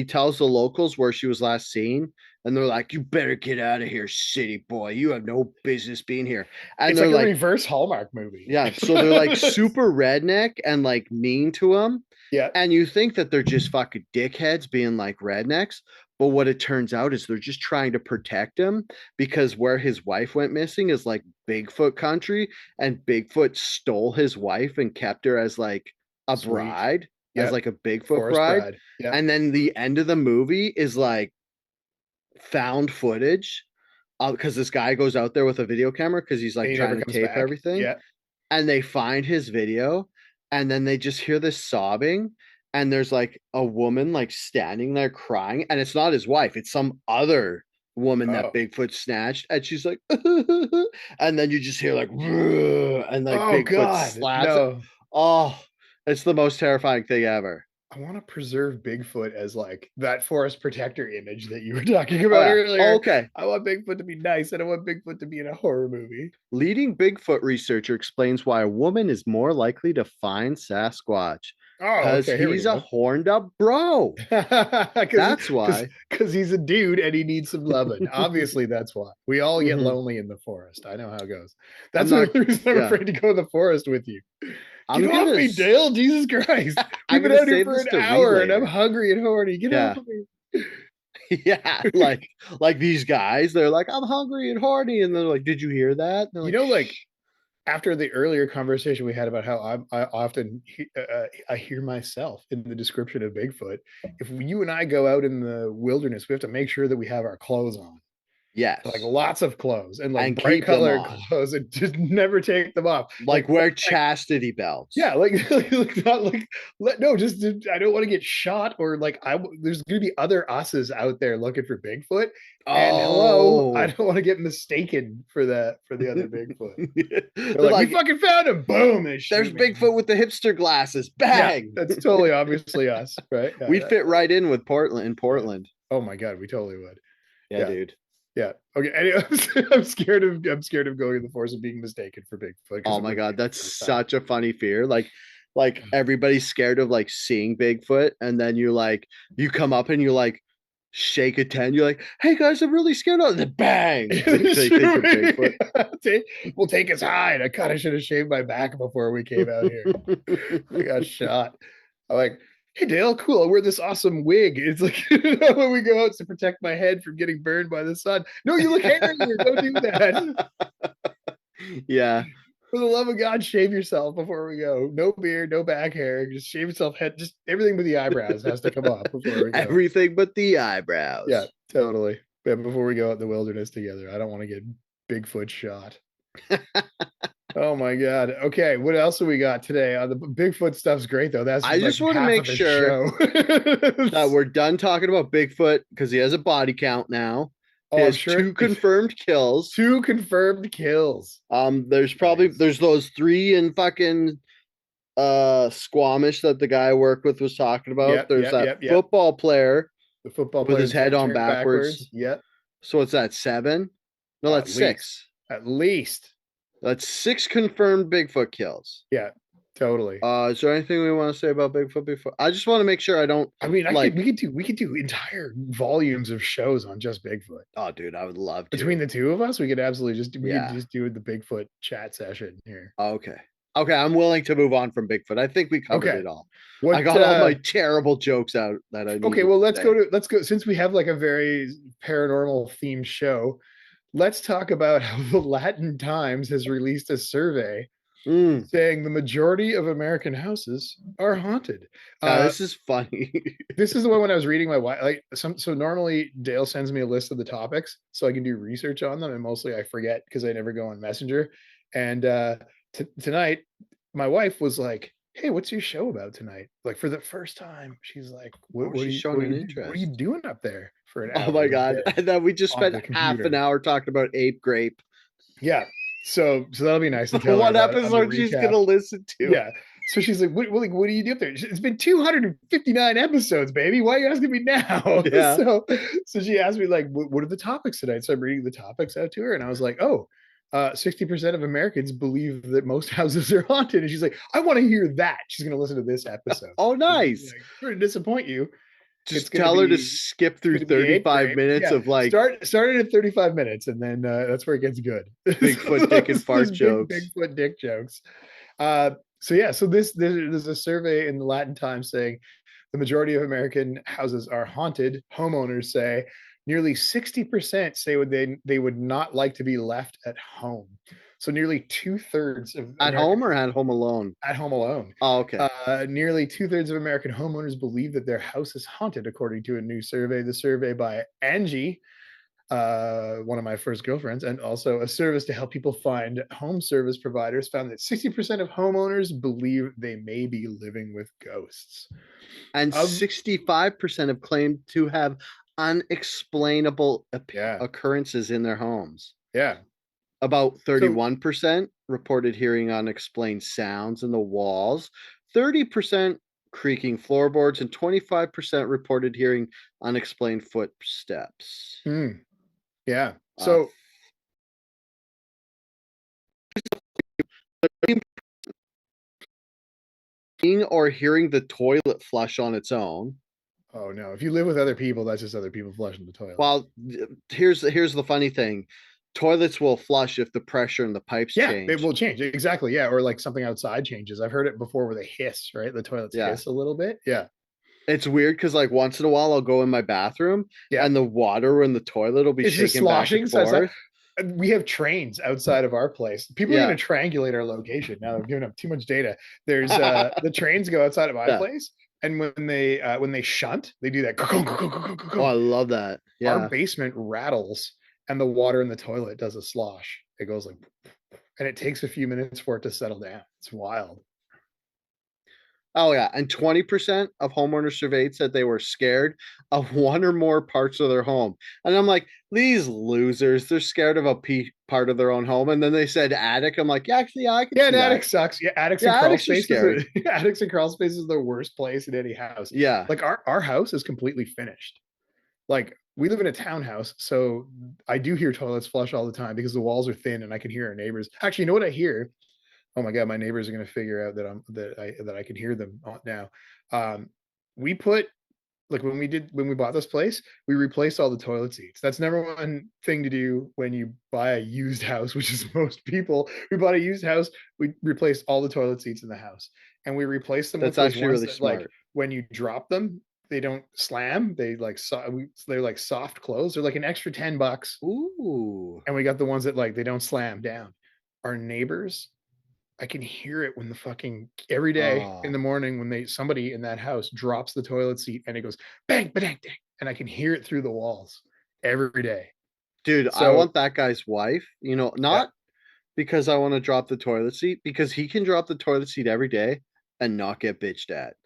tells the locals where she was last seen, and they're like, "You better get out of here, city boy. You have no business being here." And It's they're like a like, reverse Hallmark movie. "Yeah." So they're like super redneck and like mean to him, Yeah. and you think that they're just fucking dickheads being like rednecks, but what it turns out is they're just trying to protect him because where his wife went missing is like Bigfoot country, and Bigfoot stole his wife and kept her as like a Sweet. bride, as Yeah. like a Bigfoot Forest bride. Bride. Yeah. And then the end of the movie is like found footage because this guy goes out there with a video camera because he's And like he never trying to comes tape back. everything, Yeah. and they find his video, and then they just hear this sobbing, and there's like a woman like standing there crying, and it's not his wife, it's some other woman that Oh. Bigfoot snatched, and she's like and then you just hear like and like Oh Bigfoot God. slaps it. No. Oh, it's the most terrifying thing ever. I want to preserve Bigfoot as like that forest protector image that you were talking Oh about yeah. Oh, earlier. okay. I want Bigfoot to be nice. I don't want Bigfoot to be in a horror movie. Leading Bigfoot researcher explains why a woman is more likely to find Sasquatch. Oh, Because okay. Here we he's a go. horned up bro. Because That's why. because he's a dude and he needs some loving. Obviously, that's why we all get Mhm. lonely in the forest. I know how it goes. I'm That's the not, only reason I'm yeah. afraid to go in the forest with you. Get I'm off gonna, me, Dale! Jesus Christ, I'm we've been gonna out here save for this an to read hour and I'm later. hungry and horny. Get off Yeah. of me. Yeah. Like these guys, they're like, I'm hungry and horny. And they're like, did you hear that? And they're You like, know, like shh. after the earlier conversation we had about how I often I hear myself in the description of Bigfoot. If you and I go out in the wilderness, we have to make sure that we have our clothes on, like Yes. lots of clothes and like And bright keep them colored on. clothes, and just never take them off. Like wear chastity belts. Yeah, like not like no, just I don't want to get shot or like there's going to be other us's out there looking for Bigfoot, and hello, I Oh. don't want to get mistaken for the other Bigfoot. They're They're like, we like, fucking found him. Boom, they there's shoot me. Bigfoot with the hipster glasses. Yeah, Bang. that's totally obviously us, right? Yeah, We'd fit right in with Portland in yeah. Portland. Oh my god, we totally would. Yeah, Yeah, dude. yeah. Okay. Anyway, I'm scared of going in the forest and being mistaken for Bigfoot because Oh I'm my going to god, do it that's the first time. such a funny fear. Like like everybody's scared of like seeing Bigfoot, and then you come up and you like shake a tent. You're like, "Hey guys, I'm really scared of," and then bang, they think you're Bigfoot. We'll take his hide. I kind of should have shaved my back before we came out here. I got shot. I'm like, hey Dale, cool. I wear this awesome wig. It's like when we go out to protect my head from getting burned by the sun. No, you look hairier. Don't do that. Yeah. For the love of God, shave yourself before we go. No beard, no back hair. Just shave yourself head. Just everything but the eyebrows has to come off before we go. Everything but the eyebrows. Yeah, totally. But before we go out in the wilderness together, I don't want to get Bigfoot shot. Oh my God. Okay, what else have we got today? The Bigfoot stuff's great though. That's I just want to make sure that we're done talking about Bigfoot because he has a body count now. He has sure. 2 confirmed kills. 2 confirmed kills. There's probably there's those 3 in fucking Squamish that the guy I worked with was talking about. There's that football player. The football player with his head on backwards. Yep. So what's that, 7? No, that's 6. At least. That's 6 confirmed Bigfoot kills. Yeah, totally. Is there anything we want to say about Bigfoot before? I just want to make sure I don't. I mean, we could do entire volumes of shows on just Bigfoot. Oh, dude, I would love to. Between the two of us, we could absolutely just do the Bigfoot chat session here. Okay. Okay, I'm willing to move on from Bigfoot. I think we covered it all. I got all my terrible jokes out that I need. Okay, well, let's go since we have like a very paranormal themed show. Let's talk about how the Latin Times has released a survey saying the majority of American houses are haunted. This is funny. This is the one when I was reading my wife. So normally Dale sends me a list of the topics so I can do research on them, and mostly I forget because I never go on Messenger. And tonight, my wife was like, "Hey, what's your show about tonight?" Like for the first time, she's like, "What are you doing up there for an hour?" Oh my God! And then we just spent half an hour talking about ape grape. Yeah, so that'll be nice to tell what episode she's gonna listen to. Yeah, so she's like, what do you do up there? It's been 259 episodes, baby. Why are you asking me now? Yeah. So she asked me like, what are the topics tonight? So I'm reading the topics out to her, and I was like, 60% of Americans believe that most houses are haunted. And she's like, I want to hear that. She's going to listen to this episode. Oh, nice. Like, sorry to disappoint you. Just tell her to skip through 35 minutes of like. Started at 35 minutes, and then that's where it gets good. Bigfoot dick and fart jokes. Bigfoot dick jokes. So there's a survey in the Latin Times saying the majority of American houses are haunted. Homeowners say nearly 60% say they would not like to be left at home. So nearly 2/3 of at home or at home alone? At home alone. Oh, okay. Nearly 2/3 of American homeowners believe that their house is haunted, according to a new survey. The survey by Angie, one of my first girlfriends, and also a service to help people find home service providers, found that 60% of homeowners believe they may be living with ghosts. And 65% have claimed to have unexplainable occurrences in their homes. Yeah. About 31% reported hearing unexplained sounds in the walls, 30% creaking floorboards, and 25% reported hearing unexplained footsteps. Yeah. So or hearing the toilet flush on its own. Oh no, if you live with other people, that's just other people flushing the toilet. Well, here's the funny thing. Toilets will flush if the pressure in the pipes change. It will change. Exactly. Yeah. Or like something outside changes. I've heard it before where they hiss, right? The toilets hiss a little bit. Yeah. It's weird because like once in a while I'll go in my bathroom and the water in the toilet will be shaking back and forth. We have trains outside of our place. People are going to triangulate our location. Now I'm giving up too much data. There's the trains go outside of my place. And when they shunt, they do that. Oh, I love that. Yeah. Our basement rattles. And the water in the toilet does a slosh. It goes like, and it takes a few minutes for it to settle down. It's wild. Oh yeah, and 20% of homeowners surveyed said they were scared of one or more parts of their home. And I'm like, these losers, they're scared of a part of their own home. And then they said attic. I'm like, I can see an attic sucks. Yeah, attics and crawl spaces. Attics and crawl spaces are the worst place in any house. Yeah, like our house is completely finished. Like we live in a townhouse, so I do hear toilets flush all the time because the walls are thin and I can hear our neighbors. Actually, you know what I hear? Oh my god, my neighbors are gonna figure out that I can hear them now. We put like when we bought this place, we replaced all the toilet seats. That's number one thing to do when you buy a used house, which is most people. We bought a used house, we replaced all the toilet seats in the house, and we replaced them with That's those actually ones really that like smart. when you drop them, they don't slam. They're like soft close. They're like an extra $10, Ooh. and we got the ones that like they don't slam down. Our neighbors, I can hear it when the fucking every day in Oh, the morning when somebody in that house drops the toilet seat and it goes bang, bang, bang, and I can hear it through the walls every day. dude, I So want that guy's wife. yeah, Not because I want to drop the toilet seat, because he can drop the toilet seat every day and not get bitched at.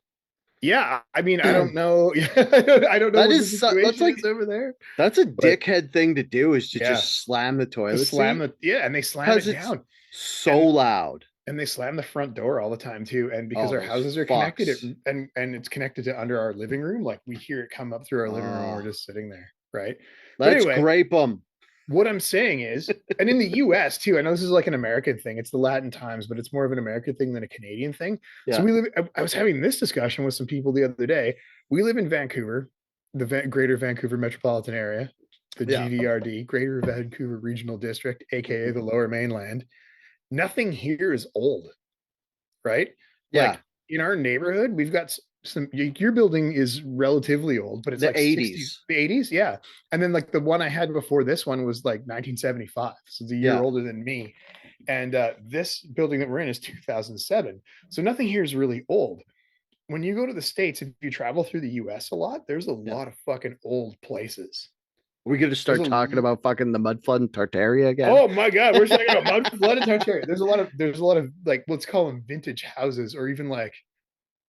yeah. I mean, I don't know. I don't know That what the is that's situation like is over there, that's a but dickhead thing to do, is to yeah, just slam the to toilet slam seat it. Yeah, and they slam because it it's down, so and loud. they slam the front door all the time too. And because Oh, our those houses are connected, fucks. and it's connected to under our living room, like we hear it come up through our living room when we're Oh, just sitting there, right? But let's anyway, grape them. what I'm saying is, and in the US too, I know this is like an American thing. It's the Latin times, but it's more of an American thing than a Canadian thing. So Yeah, we live, I was having this discussion with some people the other day. We live in Vancouver, the Greater Vancouver Metropolitan Area, the yeah, GVRD, Greater Vancouver Regional District, AKA the mhm, Lower Mainland. Nothing here is old, right? yeah. Like in our neighborhood, we've got some, your building is relatively old, but it's The like 60s, 80s. the 80s. Yeah. And then like the one I had before this one was like 1975. So it's a year Yeah, older than me. And this building that we're in is 2007. So nothing here is really old. When you go to the States, if you travel through the US a lot, there's a yeah. lot of fucking old places. We going to There's start talking a about fucking the mud flood in Tartaria again. Oh my god, we're talking about mud flood in Tartaria. There's a lot of like let's call them vintage houses or even like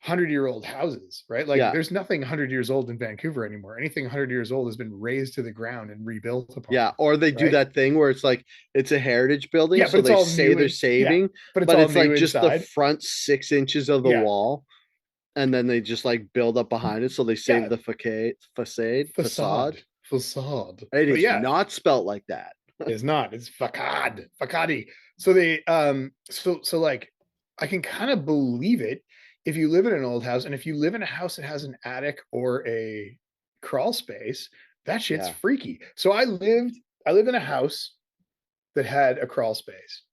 100-year-old houses, right? Like Yeah, there's nothing 100 years old in Vancouver anymore. Anything 100 years old has been razed to the ground and rebuilt upon, yeah. Or they do right? that thing where it's like it's a heritage building, Yeah, but so it's they all say new they're and yeah, saving, but it's but all it's new like just the inside. front 6 inches of the Yeah, wall, and then they just like build up behind it, so they save yeah, the facade. facade. It But is yeah, not spelt like that. it's not. It's facade. So they like I can kind of believe it if you live in an old house and if you live in a house that has an attic or a crawl space, that shit's Yeah. freaky. So I lived in a house that had a crawl space.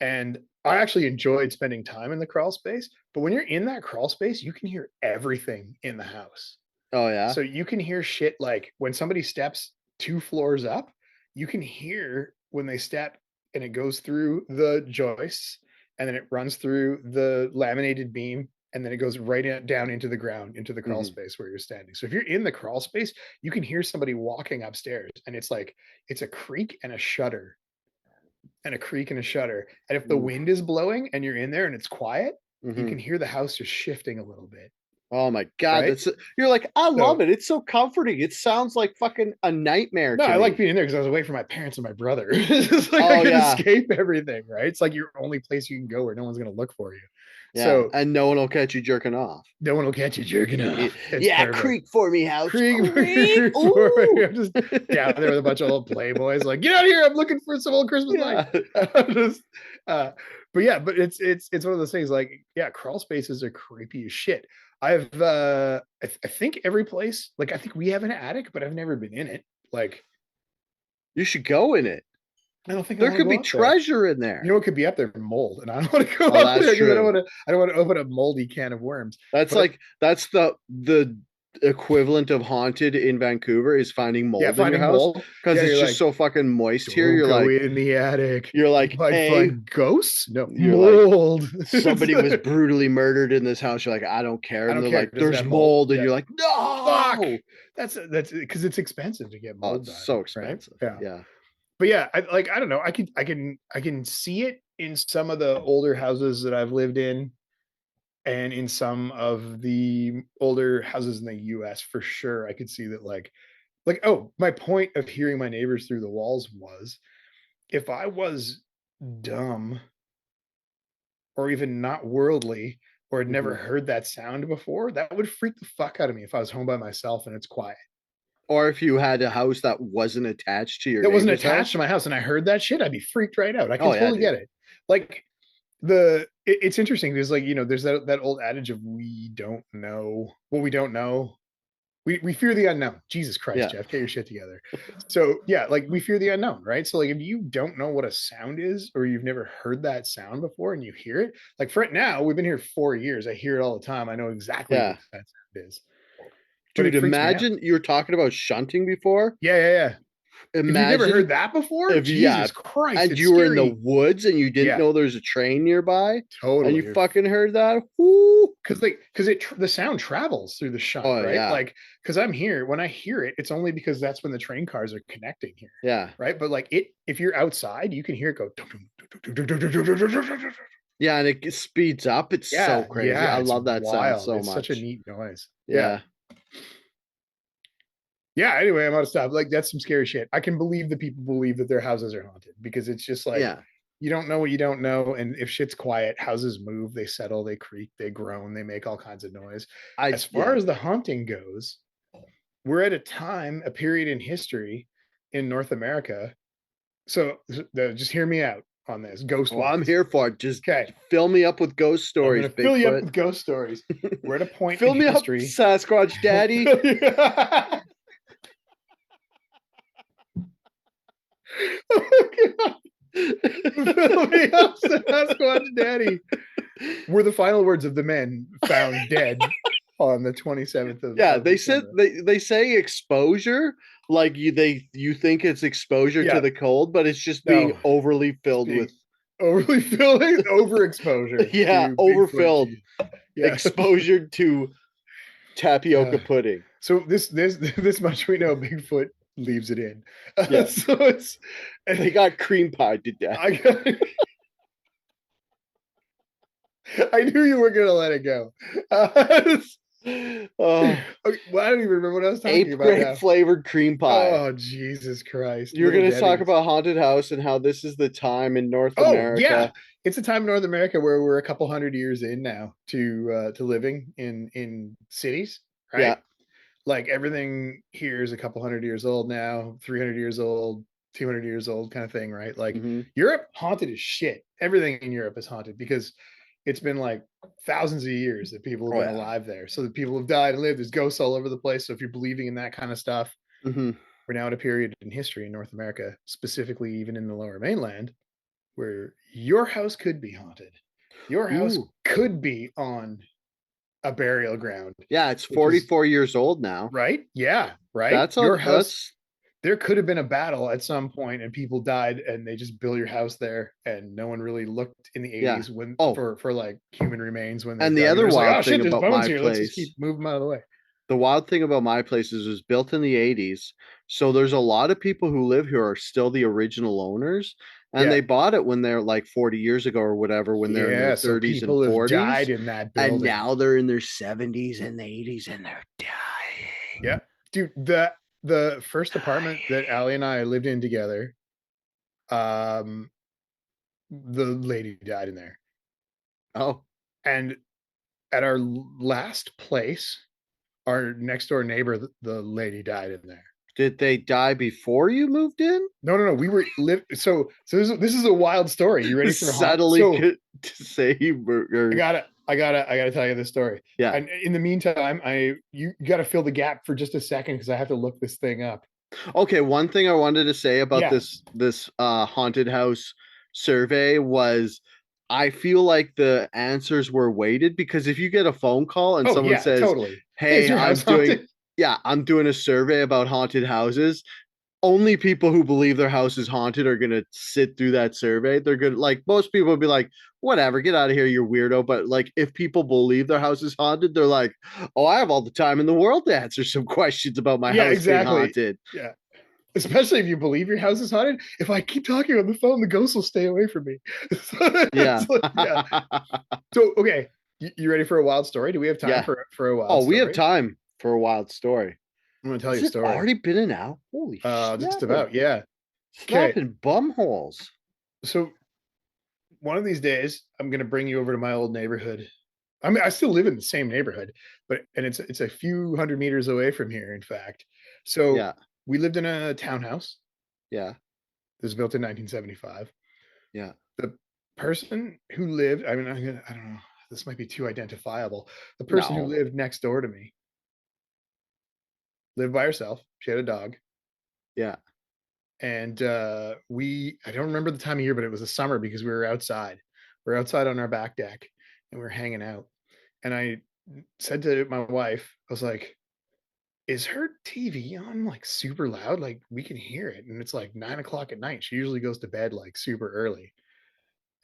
And I actually enjoyed spending time in the crawl space, but when you're in that crawl space, you can hear everything in the house. Oh yeah. So you can hear shit like when somebody steps 2 floors up, you can hear when they step and it goes through the joists and then it runs through the laminated beam and then it goes down into the ground, into the crawl Hmm. space where you're standing. So if you're in the crawl space, you can hear somebody walking upstairs and it's like it's a creak and a shudder and a creak and a shudder. And if the Oof. wind is blowing and you're in there and it's quiet, you Hmm. can hear the house just shifting a little bit, Oh my god, right? you're like, I love So it. It's so comforting. It sounds like fucking a nightmare no, to I like me. being in there because I was away from my parents and my brother. It's like I Oh could yeah, escape everything, right? It's like your only place you can go where no one's gonna look for you. yeah, So and no one will catch you jerking off. no one will catch you jerking off. It's Yeah, perfect. creak for me, house. Creak, Creak. I'm Ooh. just down there with a bunch of old playboys, like, get out of here! I'm looking for some old Christmas lights. Yeah. Just, but yeah, but it's one of those things. Like, yeah, crawl spaces are creepy as shit. I think every place, like, I think we have an attic, but I've never been in it. Like, You should go in it. I don't think I There want to could go be up there. treasure in You know there. what could be up there? Mold, and I don't want to go Oh, up that's there because true. I don't want to open a moldy can of worms. That's But like that's the equivalent of haunted in Vancouver is finding yeah, mold in your finding house, mold. because Yeah, it's you're just like, so fucking moist here. don't go in the attic. You're You like, might A, find ghosts. No, you're like, mold. somebody was brutally murdered in this house. You're like, I don't care. I And don't they're care. like, Does it there's have mold? mold. And Yeah. you're like, Fuck. no. That's because it's expensive to get Oh, mold it's done, so right? expensive. Yeah. Yeah. But yeah, I don't know. I can see it in some of the older houses that I've lived in and in some of the older houses in the US for sure. I could see that oh, my point of hearing my neighbors through the walls was if I was dumb or even not worldly or had never Hmm. heard that sound before, that would freak the fuck out of me if I was home by myself and it's quiet. Or if you had a house that wasn't attached to your That wasn't neighbor's attached to house. my house and I heard that shit, I'd be freaked right out. I can Oh, yeah, totally get dude. it. Like it's interesting because like there's that old adage of we don't know what we don't know. We fear the unknown. Jesus Christ, Yeah. Jeff, get your shit together. So yeah, like we fear the unknown, right? So like if you don't know what a sound is, or you've never heard that sound before and you hear it, like for it now, we've been here 4 years. I hear it all the time. I know exactly what Yeah. that sound is. But Dude, it freaks me out. imagine you were talking about shunting before. Yeah, yeah, yeah. If you've never heard Imagine that before, if, yeah, Jesus Christ, and it's you were in the scary. woods and you didn't Yeah, know there's a train nearby and you totally. fucking heard that. Whoo. Because the sound travels through the shunt, Oh, right? yeah. Like, because I'm here, when I hear it, it's only because that's when the train cars are connecting here, Yeah. right? But like if you're outside, you can hear it go. Yeah. And it speeds up. It's so Yeah, crazy. I yeah, it's love that sound wild. so It's such a much. neat noise. Yeah, Yeah. yeah. Anyway, I'm out of stuff. Like that's some scary shit. I can believe that people believe that their houses are haunted because it's just like Yeah. you don't know what you don't know, and if shit's quiet, houses move, they settle, they creak, they groan, they make all kinds of noise. As far Yeah. as the haunting goes, we're at a period in history in North America. So just hear me out on this, ghost Oh, I'm wise. here for it. Just Okay, fill me up with ghost I'm stories, gonna fill you up Bigfoot. with ghost stories. We're at a point in Fill me up, history. Sasquatch Daddy. Fill you- Oh, God. Fill me up, Sasquatch Daddy. Were the final words of the men found dead on the 27th Yeah, of they said December. they say exposure, like you think it's exposure to Yeah, the cold, but it's just being no, overly it's filled being with overly filling, overexposure yeah, to Bigfoot overfilled genes. Yeah. exposure to tapioca Uh, pudding. so this much we know, Bigfoot leaves it in. Yeah, So it's they got cream pie to death. I got, I knew you were gonna let it go. Oh, Okay, well, I don't even remember what I was talking ape about grape now. flavored cream pie. Oh Jesus Christ, You're little gonna talk Debbie's. about haunted house and how this is the time in North Oh yeah, America. it's a time in North America where we're a couple hundred years in now to living in cities, right? Yeah. Like everything here is a couple hundred years old now, 300 years old, 200 years old kind of thing, right? Like Hmm. Europe haunted as shit. Everything in Europe is haunted because it's been like thousands of years that people have Oh been yeah. alive there. So the people have died and lived. There's ghosts all over the place. So if you're believing in that kind of stuff, Hmm. we're now at a period in history in North America, specifically even in the lower mainland, where your house could be haunted. Your house Ooh. could be on a burial ground, Yeah, it's which is 44 years old now. right. Yeah, right. Your house, That's there could have been a battle at some point and people died and they just built your house there and no one really looked in the yeah. 80s when Oh, for like human remains when they and the dug. And other there's like, oh wild thing shit, there's about bones my here. Let's just keep place, moving them out of the way. the wild thing about my place is it was built in the 80s. So there's a lot of people who live here are still the original owners. And Yeah. they bought it when they're like 40 years ago or whatever, when they're in their Yeah. So 30s and people have 40s. died in that And building. now they're in their 70s and 80s and they're Yeah. dying. Dude, the first apartment that Allie and I lived in together, um, the lady died in there. Oh, And at our last place, our next door neighbor, the lady died in there. did they die before you moved in? No, no, no. We were live. So this is a wild story. You ready for haunt? Subtly So to say or I gotta tell you this story. yeah. And in the meantime, you got to fill the gap for just a second because I have to look this thing up. Okay, one thing I wanted to say about Yeah. this haunted house survey was I feel like the answers were weighted because if you get a phone call and Oh someone yeah, says, totally. Hey, is "Hey, your house haunted? I'm doing a survey about haunted houses." Only people who believe their house is haunted are gonna sit through that survey. They're gonna like most people would be like, whatever, get out of here, you weirdo. But like if people believe their house is haunted, they're like, oh, I have all the time in the world to answer some questions about my Yeah, house being exactly. haunted. Yeah. Especially if you believe your house is haunted. If I keep talking on the phone, the ghost will stay away from me. Yeah. Like, yeah. So okay, you ready for a wild story? Do we have time Yeah. for a wild Oh, we have story? time for a wild story. I'm gonna tell you Has a it story. already been an hour? Holy Just snapping. about, yeah. Okay. Snapping bum holes. So one of these days, I'm gonna bring you over to my old neighborhood. I mean, I still live in the same neighborhood, but and it's a few hundred meters away from here, in fact. So Yeah. we lived in a townhouse. Yeah. It was built in 1975. Yeah. The person who lived, I mean, I don't know, this might be too identifiable. The person who No. lived next door to me lived by herself. She had a dog. Yeah. And I don't remember the time of year, but it was the summer because we were outside. We are outside on our back deck and we were hanging out. And I said to my wife, I was like, is her TV on like super loud? Like we can hear it. And it's like 9 o'clock at night. She usually goes to bed like super early.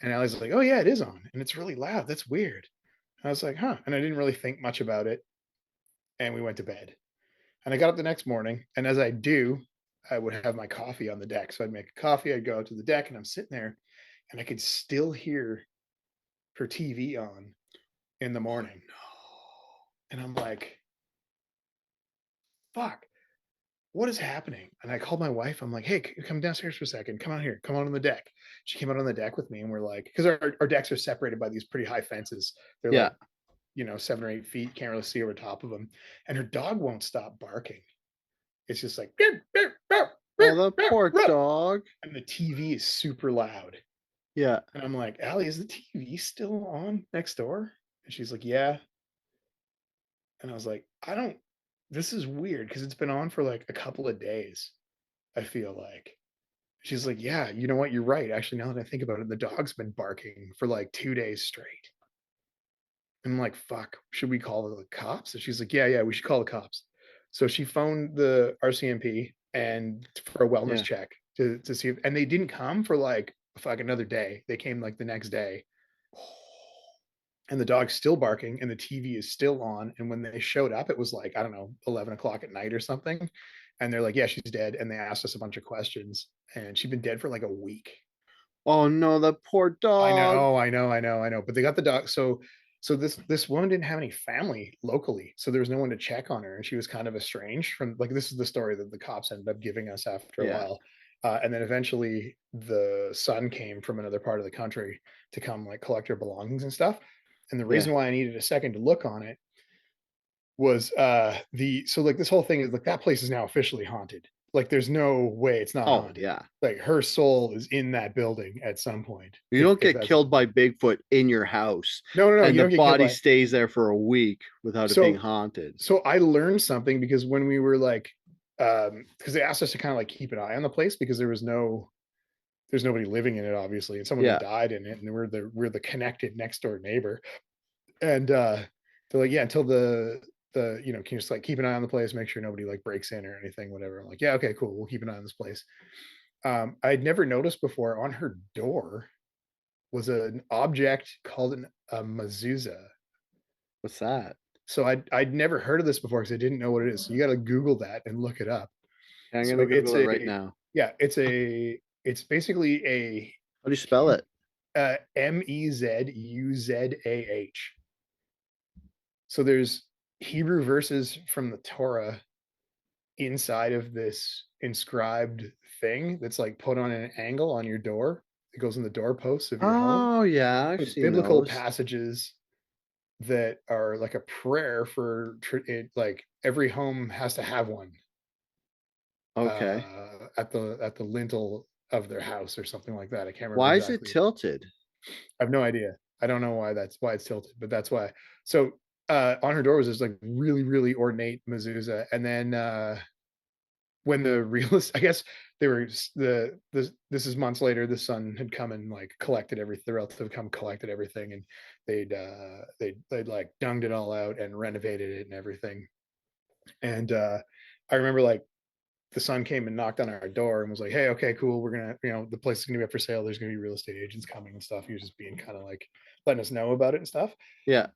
And I was like, oh yeah, it is on. And it's really loud. That's weird. And I was like, huh. And I didn't really think much about it. And we went to bed. And I got up the next morning. And as I do, I would have my coffee on the deck. So I'd make a coffee, I'd go out to the deck, and I'm sitting there and I could still hear her TV on in the morning. And I'm like, fuck, what is happening? And I called my wife. I'm like, hey, come downstairs for a second. Come on here. Come on the deck. She came out on the deck with me and we're like, because our decks are separated by these pretty high fences. They're Yeah. like, 7 or 8 feet, can't really see over top of them. And her dog won't stop barking. It's just like, Oh, the poor dog. and the TV is super loud. Yeah. And I'm like, Allie, is the TV still on next door? And she's like, yeah. And I was like, this is weird because it's been on for like a couple of days, I feel like. She's like, yeah, you know what? You're right. Actually, now that I think about it, the dog's been barking for like 2 days straight. And I'm like, fuck, should we call the cops? And she's like, yeah, we should call the cops. So she phoned the RCMP and for a wellness Yeah. check to see if, and they didn't come for like another day. They came like the next day. And the dog's still barking and the TV is still on. And when they showed up, it was like, I don't know, 11 o'clock at night or something. And they're like, yeah, she's dead. And they asked us a bunch of questions and she'd been dead for like a week. Oh no, the poor dog. I know. But they got the dog. So this woman didn't have any family locally. So there was no one to check on her. And she was kind of estranged from, like, this is the story that the cops ended up giving us after a Yeah. while. And then eventually the son came from another part of the country to come like collect her belongings and stuff. And the Yeah. reason why I needed a second to look on it was so like this whole thing is like that place is now officially haunted. Like there's no way it's not Oh haunted. yeah. Like her soul is in that building at some point. You don't If get that's killed by Bigfoot in your house no, and you the don't get killed body by. stays there for a week without it being So haunted. I learned something because when we were like because they asked us to kind of like keep an eye on the place because there's nobody living in it obviously and someone had Yeah. died in it and we're the connected next door neighbor. And they're like, yeah, until can you just like keep an eye on the place, make sure nobody like breaks in or anything, whatever. I'm like, yeah, okay, cool. We'll keep an eye on this place. I'd never noticed before on her door was an object called a mezuzah. What's that? So I'd never heard of this before because I didn't know what it is. So you got to Google that and look it up. I'm So gonna Google it right now. it's basically a How do you spell it? Mezuzah. So there's Hebrew verses from the Torah inside of this inscribed thing that's like put on an angle on your door. It goes in the doorposts of your home. Oh yeah, I've It's seen biblical those. passages that are like a prayer for it. Like every home has to have one Okay. at the lintel of their house or something like that. I can't remember Why is it exactly. tilted? I have no idea. I don't know why it's tilted, but that's why. So on her door was this like really, really ornate mezuzah. And then when the realist, I guess they were this is months later, the son had come and like collected everything, the relative had come collected everything and they'd like dunged it all out and renovated it and everything. And I remember like the son came and knocked on our door and was like, hey, okay, cool, we're gonna, the place is gonna be up for sale, there's gonna be real estate agents coming and stuff. He was just being kind of like letting us know about it and stuff. Yeah.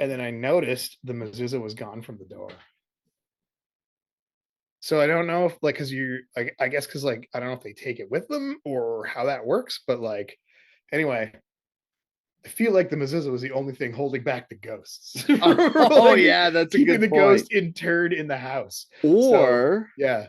And then I noticed the mezuzah was gone from the door. So I don't know if like because you like I guess because like I don't know if they take it with them or how that works, but like anyway, I feel like the mezuzah was the only thing holding back the ghosts. Oh Like, yeah, that's a keeping good the point. ghost interred in the house. So Or yeah,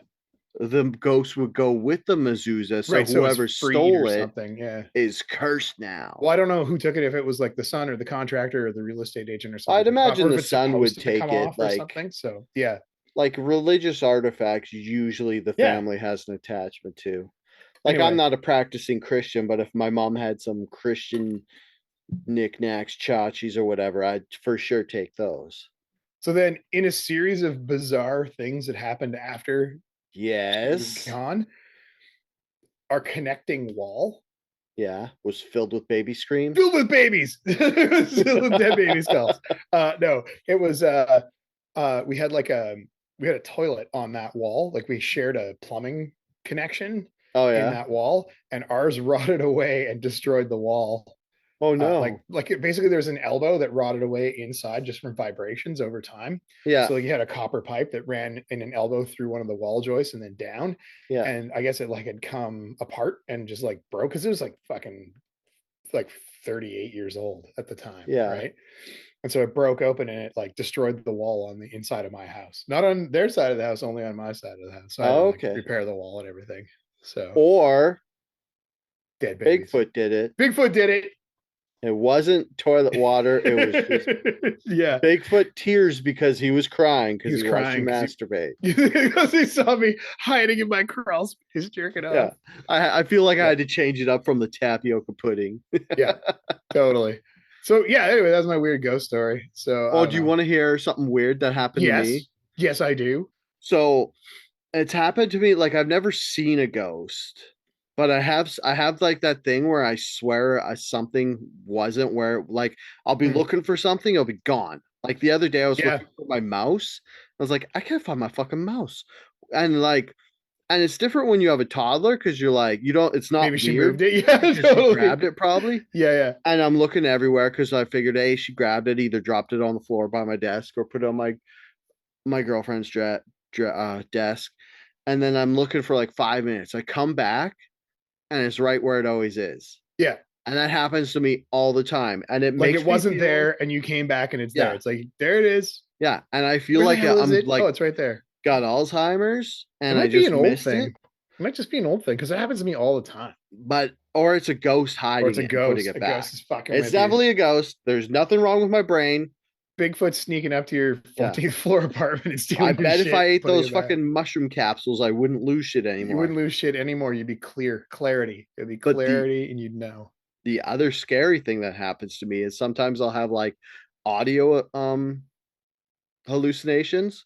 the ghost would go with the mezuzah, so right. So it's whoever freed or stole it something. Yeah. is cursed now. Well, I don't know who took it, if it was like the son or the contractor or the real estate agent or something I'd took it off, or imagine if the it's son would supposed to take come it off or something. So yeah. like religious artifacts. Usually, the Yeah. family has an attachment to. Like I'm Anyway, not a practicing Christian, but if my mom had some Christian knickknacks, tchotchkes, or whatever, I'd for sure take those. so then in a series of bizarre things that happened after she was Yes. gone, our connecting wall Yeah. Was filled with baby screams. filled with babies, filled with dead baby skulls. No, it was we had like we had a toilet on that wall, like we shared a plumbing connection Oh in yeah. that wall, and ours rotted away and destroyed the wall. Oh Like no. basically there's an elbow that rotted away inside just from vibrations over time. Yeah. So like you had a copper pipe that ran in an elbow through one of the wall joists and then down, Yeah. and I guess it like had come apart and just like broke because it was like fucking like 38 years old at the time, Yeah. right? And so it broke open and it like destroyed the wall on the inside of my house, not on their side of the house, only on my side of the house. So I had to Oh, like okay. repair the wall and everything. So Or dead babies. Bigfoot did it. Bigfoot did it. It wasn't toilet water. It was just Yeah, Bigfoot tears because he was crying he because was he watched you crying masturbate. because he saw me hiding in my crawl space jerking Yeah. off. I feel like I Yeah, had to change it up from the tapioca pudding. yeah, totally. So yeah, anyway, that's my weird ghost story. So I Oh, don't do you know. want to hear something weird that happened to me? Yes, yes, I do. So it's happened to me. Like I've never seen a ghost, but I have like that thing where I swear something wasn't where, like I'll be Hmm. looking for something, it'll be gone. Like the other day I was Yeah, looking for my mouse. I was like, I can't find my fucking mouse. And like, and it's different when you have a toddler because you're like, you don't, it's maybe not she weird moved it. Yeah, because she totally. grabbed it probably. Yeah, yeah. And I'm looking everywhere because I figured, hey, she grabbed it, either dropped it on the floor by my desk or put it on my girlfriend's desk. And then I'm looking for like 5 minutes. I come back and it's right where it always is. Yeah. And that happens to me all the time. And it Like it makes me wasn't feel, there and you came back and it's there. yeah, It's like, there it is. yeah. And I feel Where the like hell is I'm it? Oh, like it's right there. got Alzheimer's It and I might be just an old missed it. thing. It might just be an old thing because it happens to me all the time. But, or it's a ghost Or it's hiding a it and putting ghost. it A back. ghost is fucking It's with you. definitely a ghost. There's nothing wrong with my brain. Bigfoot sneaking up to your Yeah. 14th floor apartment and I stealing your bet if shit I and ate putting those it back. fucking mushroom capsules, I wouldn't lose shit You anymore. wouldn't lose shit anymore. You'd be clarity. It'd be But clarity and you'd know. the other scary thing that happens to me is sometimes I'll have like audio hallucinations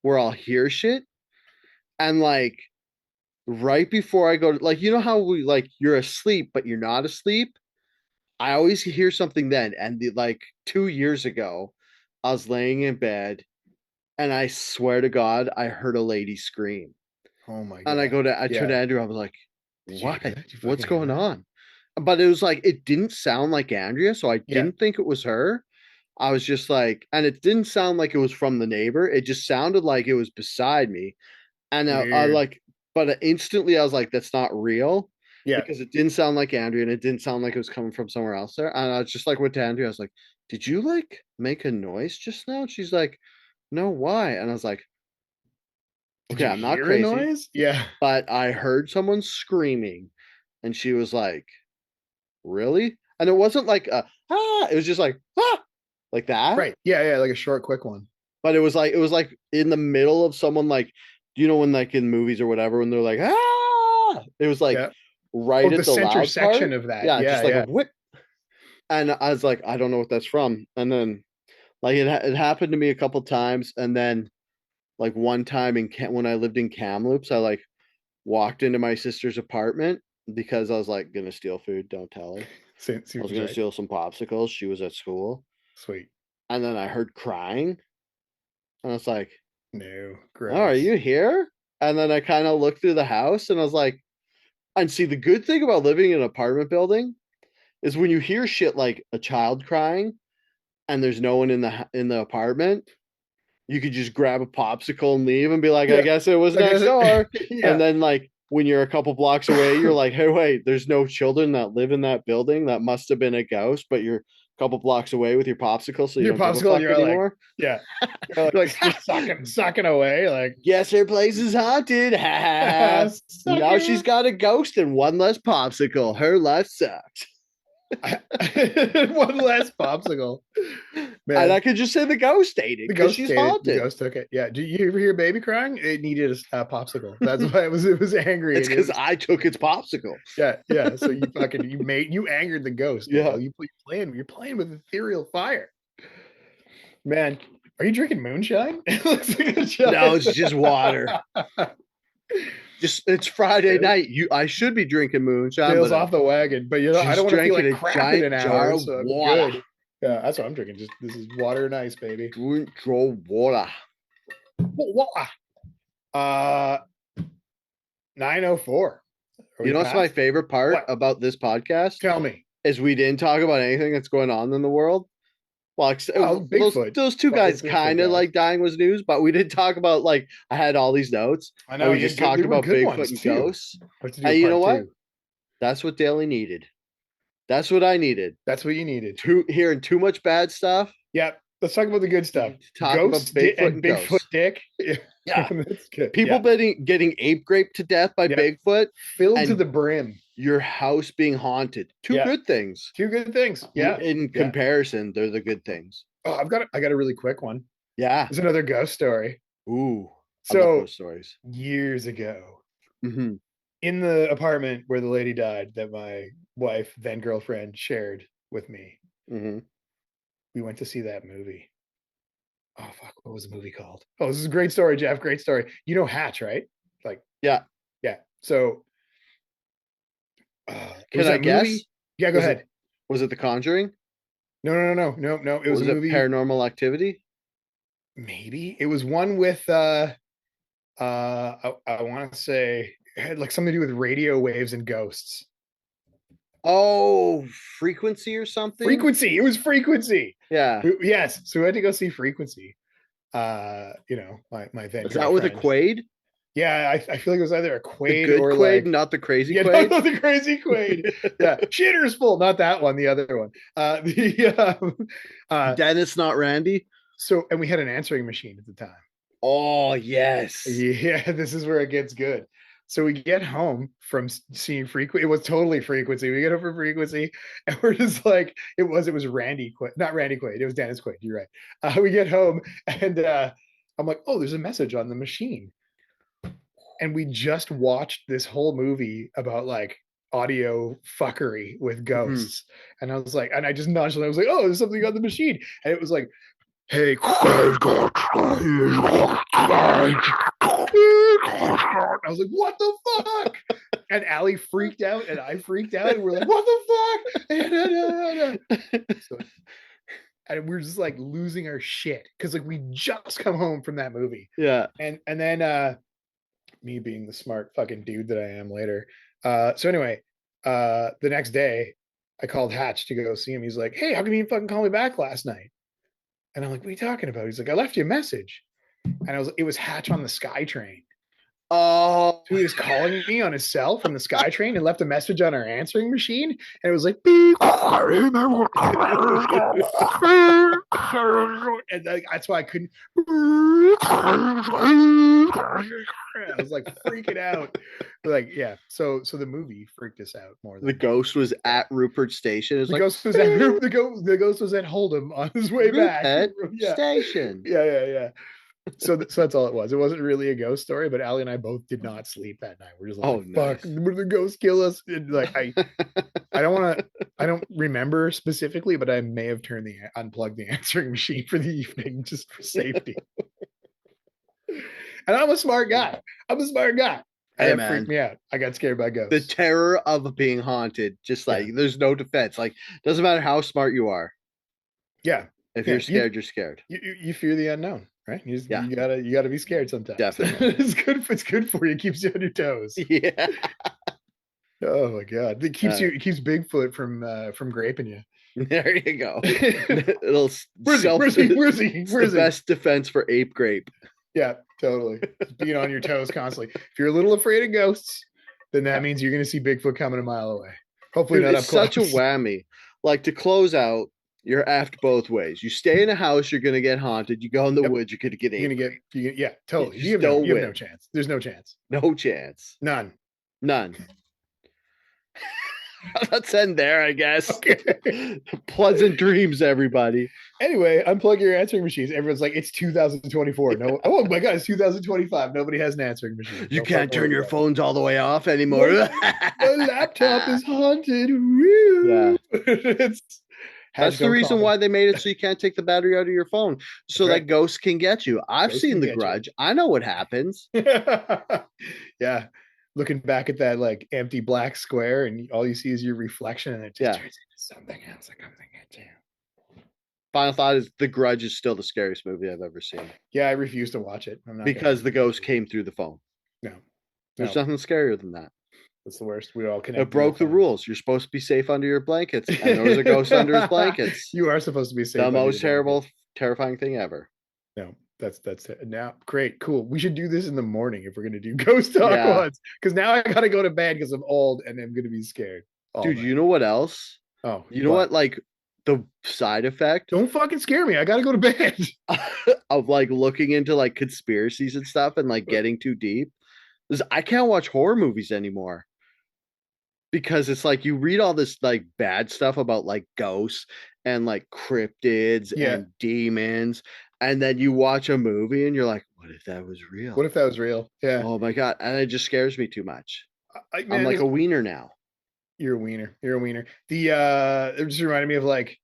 where I'll hear shit and like right before I go to, like, you know how we like you're asleep but you're not asleep. I always hear something then, and like 2 years ago I was laying in bed and I swear to God I heard a lady scream. Oh my And God. I turned to Yeah. Andrew, I was like, Did you what? hear that? Did you What's fucking hear going that? on? But it was like it didn't sound like Andrea, so I Yeah. didn't think it was her. I was just like, and it didn't sound like it was from the neighbor. It just sounded like it was beside me. And I Weird. like, but instantly I was like, that's not real Yeah. because it didn't sound like Andrea and it didn't sound like it was coming from somewhere else there. And I was just like, with Andrea, I was like, did you like make a noise just now? And she's like, no, why? And I was like, Did okay, you I'm not hear a crazy, noise? Yeah. but I heard someone screaming. And she was like, really? And it wasn't like it was just like that. Right. Yeah. Yeah. Like a short, quick one. But it was like in the middle of someone, like, you know, when like in movies or whatever, when they're like, it was like Yeah. right Oh, at the the center loud section part. of that. Yeah, Yeah. just like a Yeah. whip. And I was like, I don't know what that's from. And then like it happened to me a couple times. And then like one time when I lived in Kamloops, I like walked into my sister's apartment because I was like gonna steal food. Don't tell her. See I what was you gonna say. steal some popsicles. She was at school. Sweet. And then I heard crying. And I was like, No. oh, are Gross. you here? And then I kind of looked through the house and I was like, and see, the good thing about living in an apartment building is when you hear shit like a child crying and there's no one in the apartment, you could just grab a popsicle and leave and be like, I Yeah. guess it was I next guess door. And yeah. then like when you're a couple blocks away, you're like, hey, wait, there's no children that live in that building. That must have been a ghost, but you're a couple blocks away with your popsicle, so you Your don't give a popsicle, and fuck you're like, anymore. yeah. You're like You're like, just sucking away. Like, guess her place is haunted. Ha ha ha. Now she's sucker. got a ghost and one less popsicle. Her life sucks. One last popsicle. Man. And I could just say the ghost ate it because she's haunted. The ghost took it. Yeah. Do you ever hear baby crying? It needed a popsicle. That's why it was angry. It's because I took its popsicle. Yeah. So you angered the ghost. Yeah. You're playing with ethereal fire. Man, are you drinking moonshine? It looks like a shot. No, it's just water. It's Friday night. I should be drinking moonshine. Tails off the wagon, but I don't want to feel like crap in an hour. So I'm water. good. Yeah, that's what I'm drinking. This is water and ice, baby. Drink your water. 9:04. You know what's my favorite part about this podcast? Tell me. Is we didn't talk about anything that's going on in the world. Well, Bigfoot. Those two guys kind of like dying was news, but we didn't talk about I had all these notes. I know. We just talked about Bigfoot and ghosts. And you know what? That's what Daly needed. That's what I needed. That's what you needed. Hearing too much bad stuff. Yep. Let's talk about the good stuff. Ghosts about Bigfoot and Bigfoot ghosts. dick. Yeah. That's good. People getting ape graped to death by Bigfoot. Filled to the brim. Your house being haunted. Two good things. Two good things. Yeah. In comparison, they're the good things. Oh, I got a really quick one. Yeah. It's another ghost story. Ooh. So I love those stories. Years ago, mm-hmm. in the apartment where the lady died that my wife, then girlfriend, shared with me, we went to see that movie. Oh fuck! What was the movie called? Oh, this is a great story, Jeff. Great story. You know Hatch, right? Yeah. So, can I guess? Movie? Yeah, go ahead. Was it The Conjuring? No. It was a movie. Paranormal Activity? Maybe it was one with. I want to say it had like something to do with radio waves and ghosts. Oh, Frequency or something? Frequency. It was Frequency. Yeah. Yes. So we had to go see Frequency. My then. Is that with a Quaid? Yeah, I feel like it was either a Quaid or Quaid, not the crazy Quaid. Not the crazy Quaid. Yeah, Shitter's Full, not that one. The other one. Dennis, not Randy. So, and we had an answering machine at the time. Oh yes. Yeah, this is where it gets good. So we get home from seeing Frequency. It was totally Frequency. We get home from Frequency, and we're just like, it was Randy Quaid, not Randy Quaid. It was Dennis Quaid. You're right. We get home, and I'm like, oh, there's a message on the machine. And we just watched this whole movie about like audio fuckery with ghosts. And I was like, and I just nonchalantly was like, oh, there's something on the machine. And it was like, hey, I was like, what the fuck? And Allie freaked out and I freaked out. And we're like, what the fuck? And we're just like losing our shit. Cause like we just come home from that movie. Yeah. And then me being the smart fucking dude that I am later. So anyway, the next day I called Hatch to go see him. He's like, hey, how come you didn't fucking call me back last night? And I'm like, what are you talking about? He's like, I left you a message. And it was Hatch on the SkyTrain. Oh, so he was calling me on his cell from the SkyTrain and left a message on our answering machine. And it was like, be quiet. And that's why I couldn't. I was like freaking out. Like, yeah. So the movie freaked us out more. The ghost was at Rupert Station. It was the ghost was at Hold'em on his way back. Station. Yeah. So that's all it was. It wasn't really a ghost story, but Allie and I both did not sleep that night. We're just like, fuck, would the ghost kill us? And like I don't remember specifically, but I may have unplugged the answering machine for the evening just for safety. And I'm a smart guy. Hey, that freaked me out. I got scared by ghosts. The terror of being haunted, just like there's no defense. Like, doesn't matter how smart you are. Yeah. If you're scared, you're scared. You fear the unknown, right? You gotta be scared sometimes. Definitely. It's good for you. It keeps you on your toes. Yeah. Oh my god. It keeps Bigfoot from graping you. There you go. Where's he? The best defense for ape grape. Yeah, totally. Being on your toes constantly. If you're a little afraid of ghosts, then that means you're going to see Bigfoot coming a mile away. Hopefully not up close. It's such a whammy. Like, to close out, you're effed both ways. You stay in a house, you're going to get haunted. You go in the woods, you're going to get aped. Yeah, totally. You have no chance. There's no chance. No chance. None. Let's end there, I guess. Okay. Pleasant dreams, everybody. Anyway, unplug your answering machines. Everyone's like, it's 2024. No, oh my god, it's 2025. Nobody has an answering machine. You Don't can't fucking turn worry your about it. phones all the way off anymore. My laptop is haunted. Woo! Yeah. It's That's the don't reason call why they made it so you can't take the battery out of your phone, That's so right. that ghosts can get you. I've Ghosts seen can The get you. Grudge. I know what happens. Yeah. Looking back at that like empty black square, and all you see is your reflection, and it just turns into something else that comes and gets you. Final thought is The Grudge is still the scariest movie I've ever seen. Yeah, I refuse to watch it. I'm not because the ghost came through the phone. No. There's nothing scarier than that. That's the worst. We all connect. It broke the rules. You're supposed to be safe under your blankets, and there was a ghost under his blankets. You are supposed to be safe. The most terrifying thing ever. No, that's it. Now, great, cool. We should do this in the morning if we're gonna do ghost talk ones. Because now I gotta go to bed because I'm old and I'm gonna be scared. Dude, you know what else? Oh, you know what? Like the side effect. Don't fucking scare me. I gotta go to bed. Of like looking into like conspiracies and stuff and like getting too deep. Is I can't watch horror movies anymore. Because it's like you read all this like bad stuff about like ghosts and like cryptids and demons, and then you watch a movie and you're like, what if that was real? What if that was real? Yeah. Oh my god. And it just scares me too much. Man, I'm like a wiener now. You're a wiener. You're a wiener. It just reminded me of like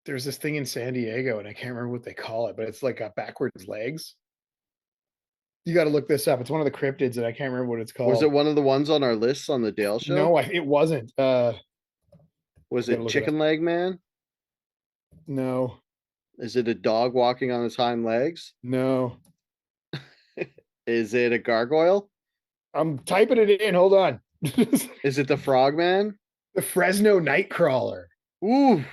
there's this thing in San Diego, and I can't remember what they call it, but it's like got backwards legs. You got to look this up. It's one of the cryptids, and I can't remember what it's called. Was it one of the ones on our lists on the Dale show? No, it wasn't. Was it Chicken Leg Man? No. Is it a dog walking on his hind legs? No. Is it a gargoyle? I'm typing it in. Hold on. Is it the Frogman? The Fresno Nightcrawler. Ooh.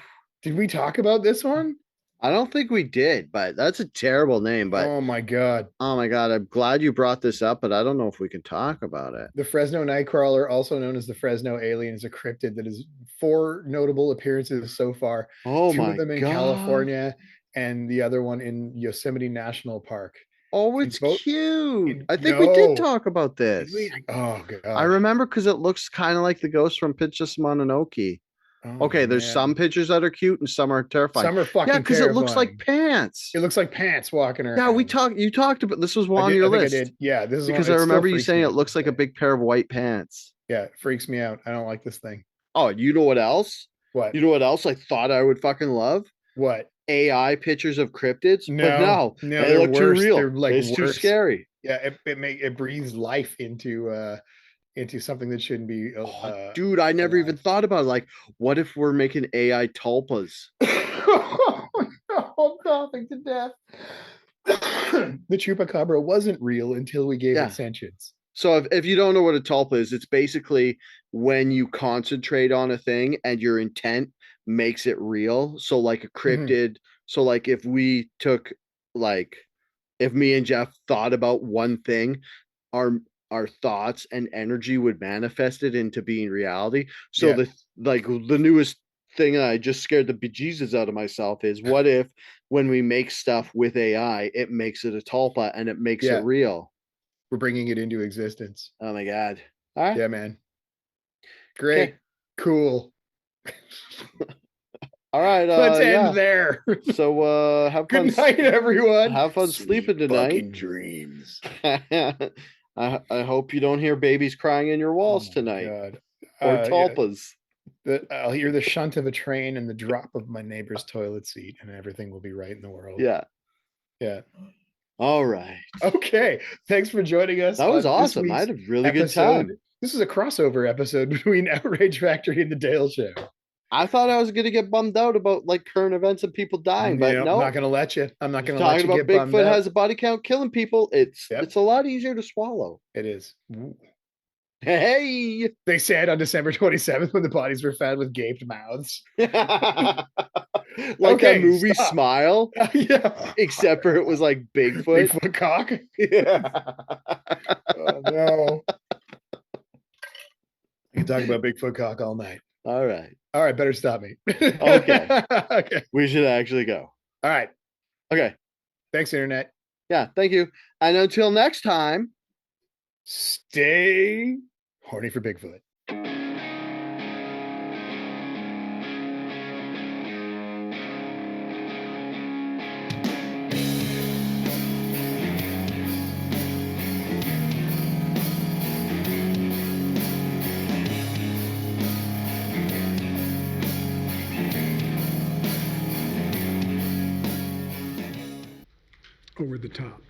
Did we talk about this one? I don't think we did, but that's a terrible name. But oh my god, I'm glad you brought this up, but I don't know if we can talk about it. The Fresno Nightcrawler, also known as the Fresno Alien, is a cryptid that has 4 notable appearances so far. Oh 2 of them in California, and the other one in Yosemite National Park. Oh, it's cute. I think we did talk about this. Oh god, I remember because it looks kind of like the ghost from Princess Mononoke. Oh, okay, there's some pictures that are cute and some are terrifying. Some are fucking because it looks like pants. It looks like pants walking around. Yeah, you talked about this was on your list. I did. Yeah, this is because I remember you saying it looks like a big pair of white pants. Yeah, it freaks me out. I don't like this thing. Oh, you know what else? What? You know what else I thought I would fucking love? What? AI pictures of cryptids? No, they look too real. They're like it's too scary. Yeah, it breathes life into something that shouldn't be. Dude, I never even thought about it. Like, what if we're making AI tulpas? Oh, no, I'm coughing to death. The chupacabra wasn't real until we gave it sentience. So if you don't know what a tulpa is, it's basically when you concentrate on a thing and your intent makes it real. So like a cryptid. So like if we took if me and Jeff thought about one thing, our thoughts and energy would manifest it into being reality. So the newest thing I just scared the bejesus out of myself is what if when we make stuff with AI, it makes it a tulpa and it makes it real. We're bringing it into existence. Oh my god. All right. Yeah, man. Great. Okay. Cool. All right. Let's end there. So have fun. Good night, everyone. Have fun sleeping tonight. Fucking dreams. I hope you don't hear babies crying in your walls tonight. God. Or tulpas. I'll hear the shunt of a train and the drop of my neighbor's toilet seat, and everything will be right in the world. Yeah. Yeah. All right. Okay. Thanks for joining us. That was awesome. I had a really good time. This is a crossover episode between Outrage Factory and the Dale Show. I thought I was going to get bummed out about like current events and people dying, but no, I'm not going to let you. I'm not going to let you get bummed out. Bigfoot has a body count killing people. It's a lot easier to swallow. It is. Ooh. Hey, they said on December 27th when the bodies were found with gaped mouths. Like that movie Smile. Yeah. Except for it was like Bigfoot. Bigfoot cock. Yeah. Oh no. We can talk about Bigfoot cock all night. All right. All right, better stop me. Okay. Okay. We should actually go. All right. Okay. Thanks, Internet. Yeah, thank you. And until next time, stay horny for Bigfoot. top.